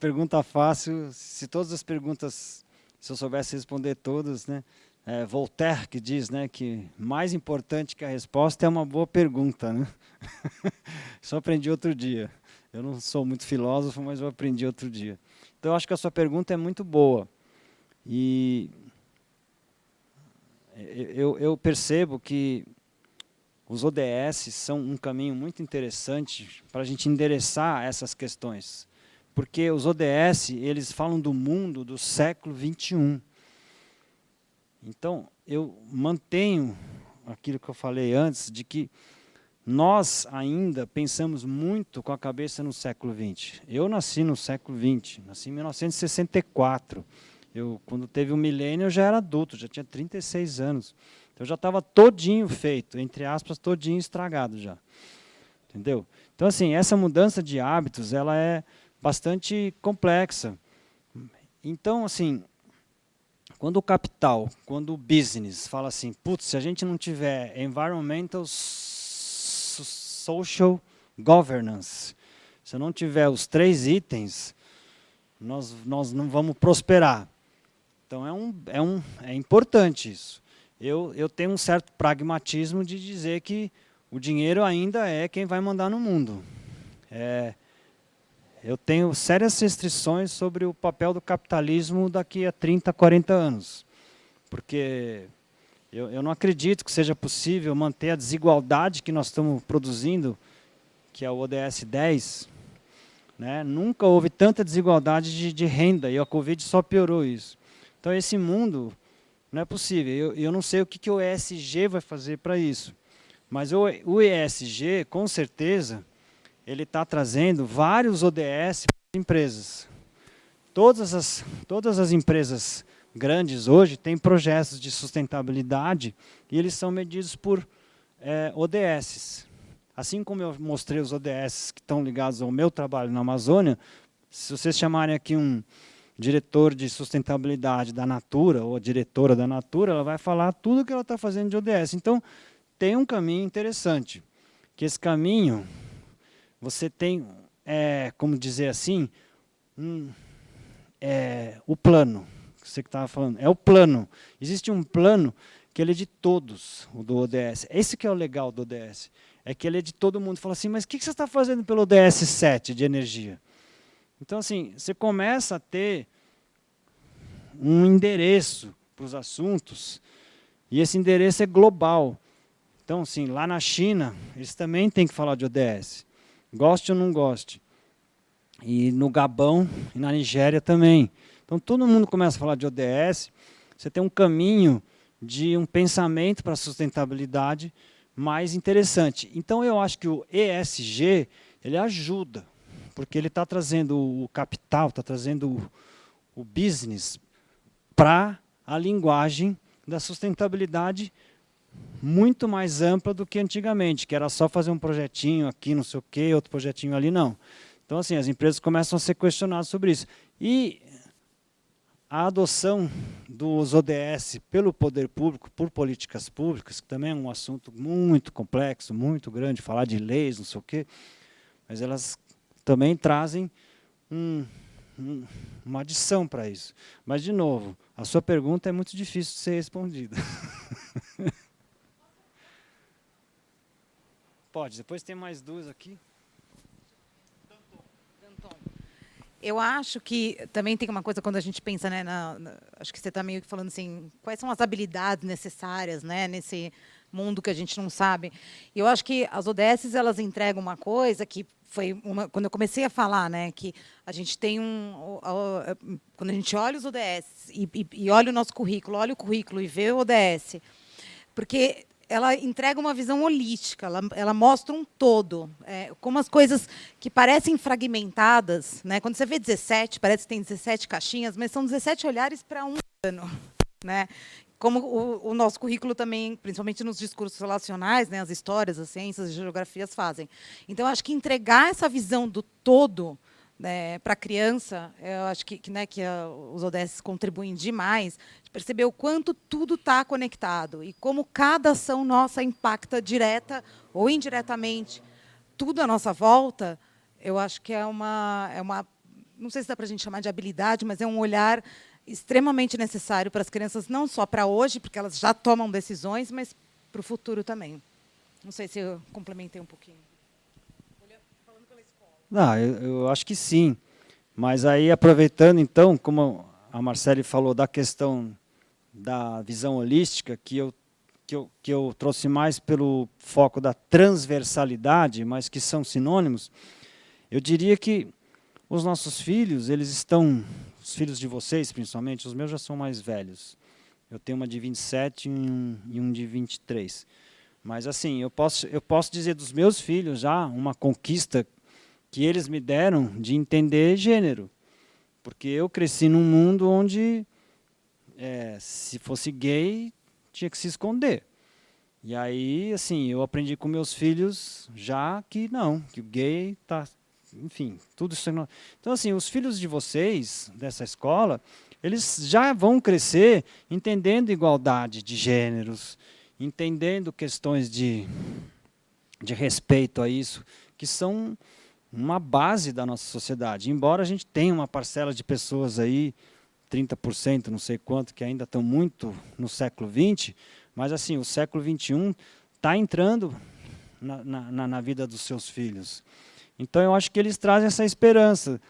Pergunta fácil, se todas as perguntas, se eu soubesse responder todas, né? Voltaire que diz, né, que mais importante que a resposta é uma boa pergunta, né? Isso eu aprendi outro dia. Eu não sou muito filósofo, mas eu aprendi outro dia. Então eu acho que a sua pergunta é muito boa. E eu percebo que os ODS são um caminho muito interessante para a gente endereçar essas questões. Porque os ODS, eles falam do mundo do século XXI. Então, eu mantenho aquilo que eu falei antes, de que nós ainda pensamos muito com a cabeça no século XX. Eu nasci no século XX, nasci em 1964. Quando teve o milênio, eu já era adulto, já tinha 36 anos. Então, eu já estava todinho feito, entre aspas, todinho estragado já. Entendeu? Então, assim, essa mudança de hábitos, ela é bastante complexa. Então, assim, quando o capital, quando o business fala assim, putz, se a gente não tiver environmental, social governance, se não tiver os 3 itens, nós não vamos prosperar. Então é importante isso. Eu tenho um certo pragmatismo de dizer que o dinheiro ainda é quem vai mandar no mundo. Eu tenho sérias restrições sobre o papel do capitalismo daqui a 30, 40 anos. Porque eu não acredito que seja possível manter a desigualdade que nós estamos produzindo, que é o ODS 10. Né? Nunca houve tanta desigualdade de renda, e a Covid só piorou isso. Então, esse mundo não é possível. Eu não sei o que o ESG vai fazer para isso. Mas o ESG, com certeza, ele está trazendo vários ODS para as empresas. Todas as empresas grandes hoje têm projetos de sustentabilidade e eles são medidos por ODS. Assim como eu mostrei os ODS que estão ligados ao meu trabalho na Amazônia, se vocês chamarem aqui um diretor de sustentabilidade da Natura, ou a diretora da Natura, ela vai falar tudo o que ela está fazendo de ODS. Então, tem um caminho interessante, que esse caminho, você tem, como dizer assim, o plano, você que estava falando, é o plano. Existe um plano que ele é de todos, o do ODS. Esse que é o legal do ODS, é que ele é de todo mundo. Fala assim, mas o que você está fazendo pelo ODS 7 de energia? Então, assim, você começa a ter um endereço para os assuntos, e esse endereço é global. Então, assim, lá na China, eles também têm que falar de ODS, goste ou não goste. E no Gabão e na Nigéria também. Então, todo mundo começa a falar de ODS, você tem um caminho de um pensamento para a sustentabilidade mais interessante. Então, eu acho que o ESG, ele ajuda, porque ele está trazendo o capital, está trazendo o business para a linguagem da sustentabilidade muito mais ampla do que antigamente, que era só fazer um projetinho aqui, não sei o quê, outro projetinho ali, não. Então, assim, as empresas começam a ser questionadas sobre isso. E a adoção dos ODS pelo poder público, por políticas públicas, que também é um assunto muito complexo, muito grande, falar de leis, não sei o quê, mas elas também trazem uma adição para isso. Mas, de novo, a sua pergunta é muito difícil de ser respondida. Pode, depois tem mais duas aqui. Eu acho que também tem uma coisa quando a gente pensa, né, acho que você está meio que falando assim, quais são as habilidades necessárias, né, nesse mundo que a gente não sabe. E eu acho que as ODS elas entregam uma coisa que foi quando eu comecei a falar, né, que a gente tem quando a gente olha os ODS e olha o nosso currículo, olha o currículo e vê o ODS, porque ela entrega uma visão holística, ela mostra um todo, como as coisas que parecem fragmentadas, né? Quando você vê 17, parece que tem 17 caixinhas, mas são 17 olhares para um ano, né? Como o nosso currículo também, principalmente nos discursos relacionais, né, as histórias, as ciências, as geografias fazem. Então, acho que entregar essa visão do todo, né, para a criança, eu acho que os ODS contribuem demais, de perceber o quanto tudo está conectado e como cada ação nossa impacta direta ou indiretamente tudo à nossa volta. Eu acho que é uma não sei se dá para a gente chamar de habilidade, mas é um olhar extremamente necessário para as crianças, não só para hoje, porque elas já tomam decisões, mas para o futuro também. Não sei se eu complementei um pouquinho. Não, eu acho que sim. Mas aí, aproveitando, então, como a Marcele falou da questão da visão holística, que eu trouxe mais pelo foco da transversalidade, mas que são sinônimos, eu diria que os nossos filhos, eles estão, os filhos de vocês, principalmente, os meus já são mais velhos. Eu tenho uma de 27 e um de 23. Mas, assim, eu posso dizer dos meus filhos já uma conquista que eles me deram de entender gênero. Porque eu cresci num mundo onde, se fosse gay, tinha que se esconder. E aí, assim, eu aprendi com meus filhos já que não, que o gay está... Enfim, tudo isso... Então, assim, os filhos de vocês, dessa escola, eles já vão crescer entendendo igualdade de gêneros, entendendo questões de respeito a isso, que são uma base da nossa sociedade. Embora a gente tenha uma parcela de pessoas aí, 30%, não sei quanto, que ainda estão muito no século XX, mas assim, o século XXI está entrando na vida dos seus filhos. Então, eu acho que eles trazem essa esperança.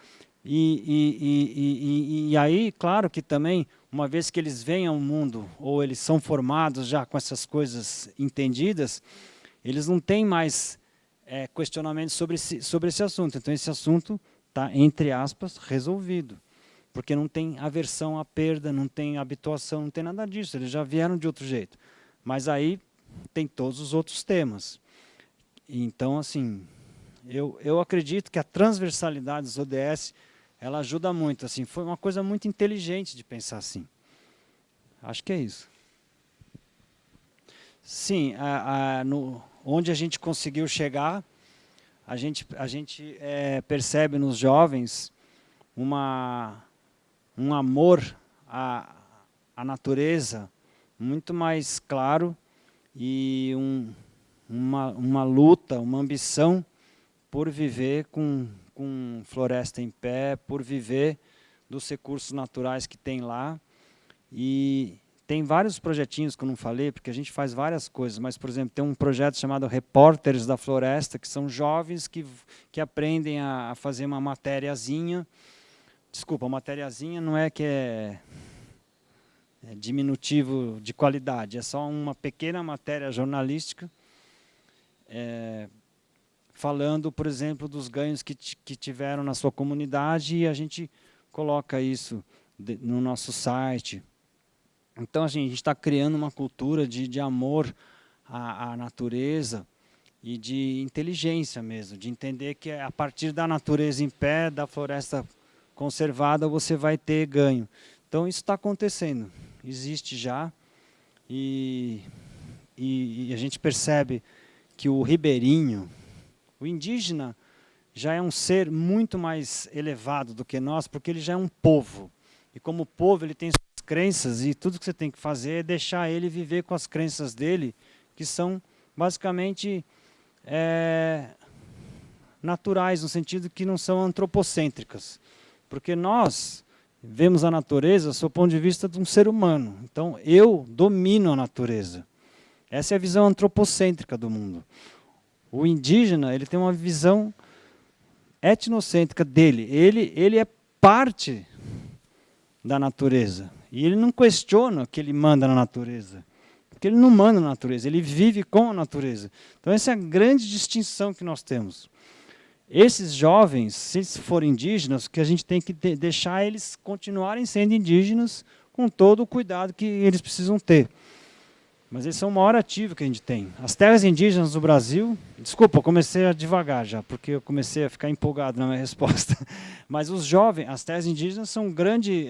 E aí, claro que também, uma vez que eles vêm ao mundo, ou eles são formados já com essas coisas entendidas, eles não têm mais questionamentos sobre esse assunto. Então, esse assunto está, entre aspas, resolvido. Porque não tem aversão à perda, não tem habituação, não tem nada disso. Eles já vieram de outro jeito. Mas aí tem todos os outros temas. Então, assim, eu acredito que a transversalidade dos ODS, ela ajuda muito. Assim, foi uma coisa muito inteligente de pensar assim. Acho que é isso. Sim, onde a gente conseguiu chegar, a gente percebe nos jovens um amor à natureza muito mais claro e uma luta, uma ambição por viver com floresta em pé, por viver dos recursos naturais que tem lá. E tem vários projetinhos que eu não falei, porque a gente faz várias coisas, mas, por exemplo, tem um projeto chamado Repórteres da Floresta, que são jovens que aprendem a fazer uma matériazinha. Desculpa, a matériazinha não é que é diminutivo de qualidade, é só uma pequena matéria jornalística, falando, por exemplo, dos ganhos que tiveram na sua comunidade, e a gente coloca isso no nosso site. Então, assim, a gente está criando uma cultura de amor à natureza e de inteligência mesmo, de entender que a partir da natureza em pé, da floresta conservada, você vai ter ganho. Então, isso está acontecendo, existe já, e a gente percebe que o ribeirinho, o indígena, já é um ser muito mais elevado do que nós, porque ele já é um povo. E como povo, ele tem suas crenças, e tudo que você tem que fazer é deixar ele viver com as crenças dele, que são basicamente naturais, no sentido que não são antropocêntricas. Porque nós vemos a natureza sob o ponto de vista de um ser humano. Então, eu domino a natureza. Essa é a visão antropocêntrica do mundo. O indígena, ele tem uma visão etnocêntrica dele. Ele é parte da natureza. E ele não questiona que ele manda na natureza. Porque ele não manda na natureza, ele vive com a natureza. Então essa é a grande distinção que nós temos. Esses jovens, se forem indígenas, que a gente tem que deixar eles continuarem sendo indígenas com todo o cuidado que eles precisam ter. Mas eles são o maior ativo que a gente tem. As terras indígenas do Brasil... Desculpa, eu comecei a devagar já, porque eu comecei a ficar empolgado na minha resposta. Mas os jovens, as terras indígenas são um grande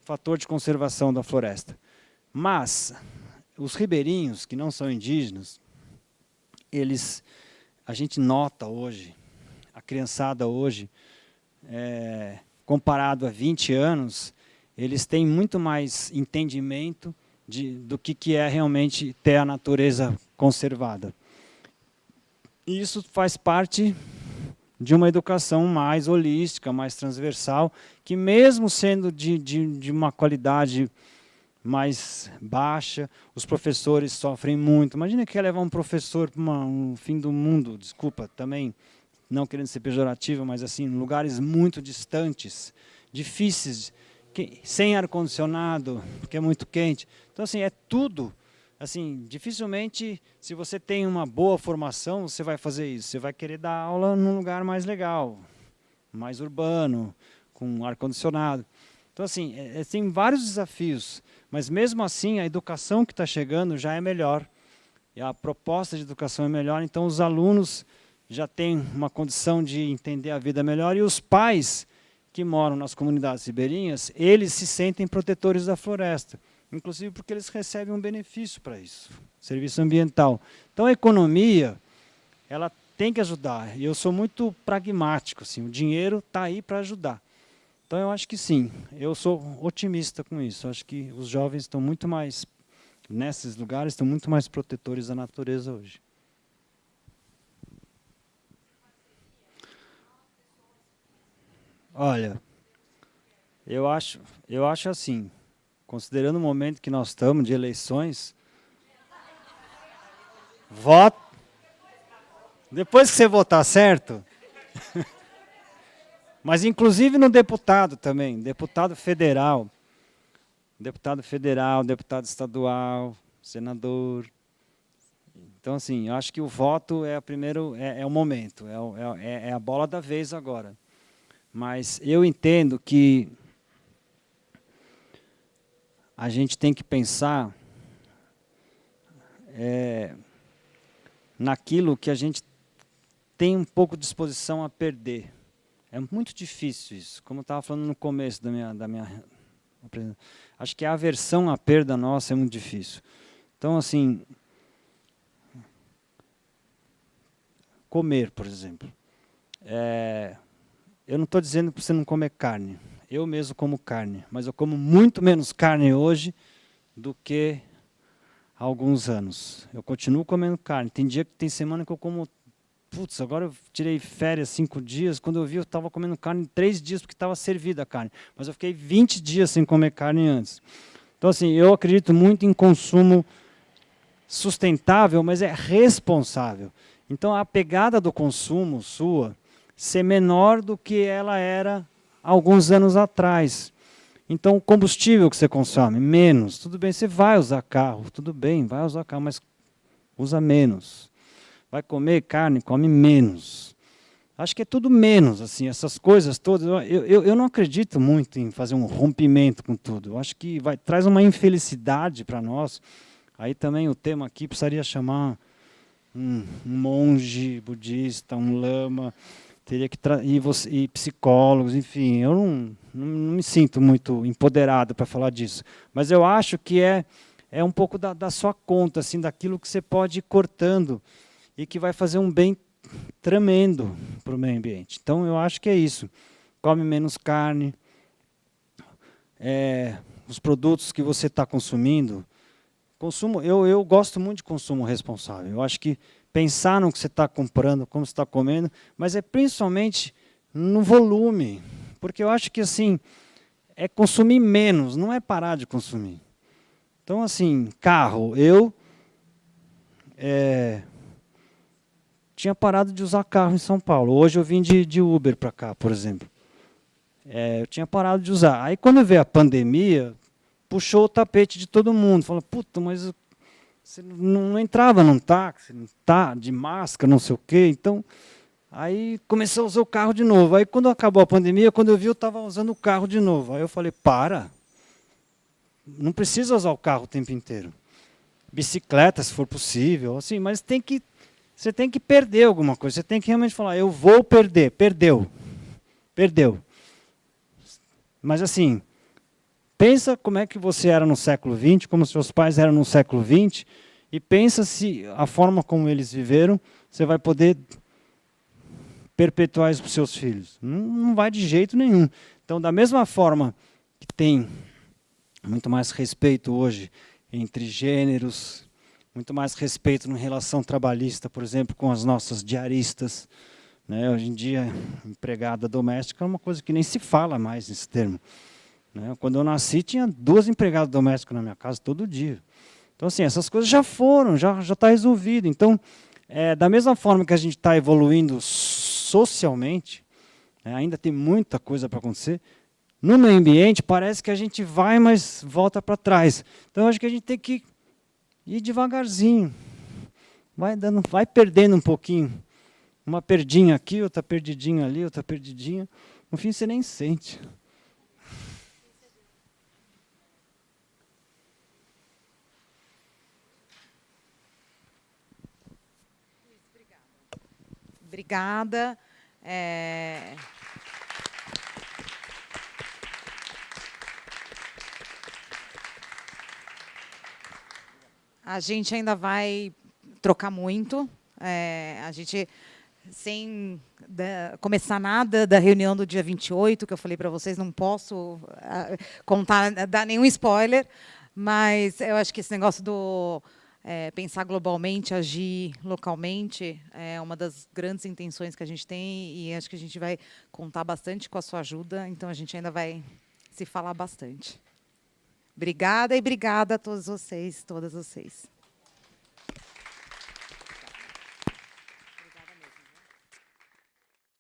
fator de conservação da floresta. Mas os ribeirinhos, que não são indígenas, a gente nota hoje, a criançada hoje, comparado a 20 anos, eles têm muito mais entendimento do que é realmente ter a natureza conservada. E isso faz parte de uma educação mais holística, mais transversal, que mesmo sendo de uma qualidade mais baixa, os professores sofrem muito. Imagina que ia levar um professor para um fim do mundo, desculpa, também, não querendo ser pejorativo, mas assim, em lugares muito distantes, difíceis, sem ar-condicionado, porque é muito quente. Então, assim, é tudo. Assim, dificilmente, se você tem uma boa formação, você vai fazer isso. Você vai querer dar aula num lugar mais legal, mais urbano, com ar-condicionado. Então, assim, tem vários desafios. Mas, mesmo assim, a educação que está chegando já é melhor. E a proposta de educação é melhor. Então, os alunos já têm uma condição de entender a vida melhor. E os pais que moram nas comunidades ribeirinhas, eles se sentem protetores da floresta. Inclusive porque eles recebem um benefício para isso, serviço ambiental. Então a economia, ela tem que ajudar. E eu sou muito pragmático, assim, o dinheiro está aí para ajudar. Então eu acho que sim, eu sou otimista com isso. Eu acho que os jovens estão muito mais, nesses lugares, estão muito mais protetores da natureza hoje. Olha, eu acho assim, considerando o momento que nós estamos de eleições, voto. Depois que você votar certo, mas inclusive no deputado também, deputado federal, deputado estadual, senador. Então, assim, eu acho que o voto é o momento, é a bola da vez agora. Mas eu entendo que a gente tem que pensar naquilo que a gente tem um pouco de disposição a perder. É muito difícil isso, como eu estava falando no começo da minha acho que a aversão à perda nossa é muito difícil. Então, assim, comer, por exemplo. Eu não estou dizendo para você não comer carne. Eu mesmo como carne, mas eu como muito menos carne hoje do que há alguns anos. Eu continuo comendo carne. Tem semana que eu como... Putz, agora eu tirei férias 5 dias. Quando eu vi, eu estava comendo carne 3 dias porque estava servida a carne. Mas eu fiquei 20 dias sem comer carne antes. Então, assim, eu acredito muito em consumo sustentável, mas é responsável. Então, a pegada do consumo sua ser menor do que ela era há alguns anos atrás. Então, o combustível que você consome, menos. Tudo bem, você vai usar carro, tudo bem, vai usar carro, mas usa menos. Vai comer carne, come menos. Acho que é tudo menos, assim, essas coisas todas. Eu não acredito muito em fazer um rompimento com tudo. Eu acho que traz uma infelicidade para nós. Aí também o tema aqui precisaria chamar um monge budista, um lama, teria que e psicólogos, enfim. Eu não me sinto muito empoderado para falar disso. Mas eu acho que é um pouco da sua conta, assim, daquilo que você pode ir cortando e que vai fazer um bem tremendo para o meio ambiente. Então, eu acho que é isso. Come menos carne. Os produtos que você está consumindo. Eu gosto muito de consumo responsável. Eu acho que pensar no que você está comprando, como você está comendo, mas é principalmente no volume. Porque eu acho que assim, é consumir menos, não é parar de consumir. Então, assim, carro. Eu tinha parado de usar carro em São Paulo. Hoje eu vim de Uber para cá, por exemplo. eu tinha parado de usar. Aí, quando veio a pandemia, puxou o tapete de todo mundo. Falou, puta, mas você não entrava num táxi, não tá de máscara, não sei o quê. Então, aí começou a usar o carro de novo. Aí, quando acabou a pandemia, quando eu vi, eu estava usando o carro de novo. Aí eu falei, não precisa usar o carro o tempo inteiro. Bicicleta, se for possível, assim, mas você tem que perder alguma coisa. Você tem que realmente falar, eu vou perder. Perdeu. Mas assim, pensa como é que você era no século XX, como seus pais eram no século XX, e pensa se a forma como eles viveram, você vai poder perpetuar isso para os seus filhos. Não vai de jeito nenhum. Então, da mesma forma que tem muito mais respeito hoje entre gêneros, muito mais respeito em relação trabalhista, por exemplo, com as nossas diaristas, né? Hoje em dia, empregada doméstica é uma coisa que nem se fala mais nesse termo. Né? Quando eu nasci, tinha 2 empregadas domésticas na minha casa todo dia. Então, assim, essas coisas já foram, já está resolvido. Então, da mesma forma que a gente está evoluindo socialmente, né, ainda tem muita coisa para acontecer, no meio ambiente parece que a gente vai, mas volta para trás. Então, eu acho que a gente tem que ir devagarzinho. Vai perdendo um pouquinho. Uma perdinha aqui, outra perdidinha ali, outra perdidinha. No fim, você nem sente. Obrigada. A gente ainda vai trocar muito. A gente, sem começar nada da reunião do dia 28, que eu falei para vocês, não posso contar, dar nenhum spoiler, mas eu acho que esse negócio do pensar globalmente, agir localmente, é uma das grandes intenções que a gente tem, e acho que a gente vai contar bastante com a sua ajuda, então a gente ainda vai se falar bastante. Obrigada e obrigada a todos vocês, todas vocês.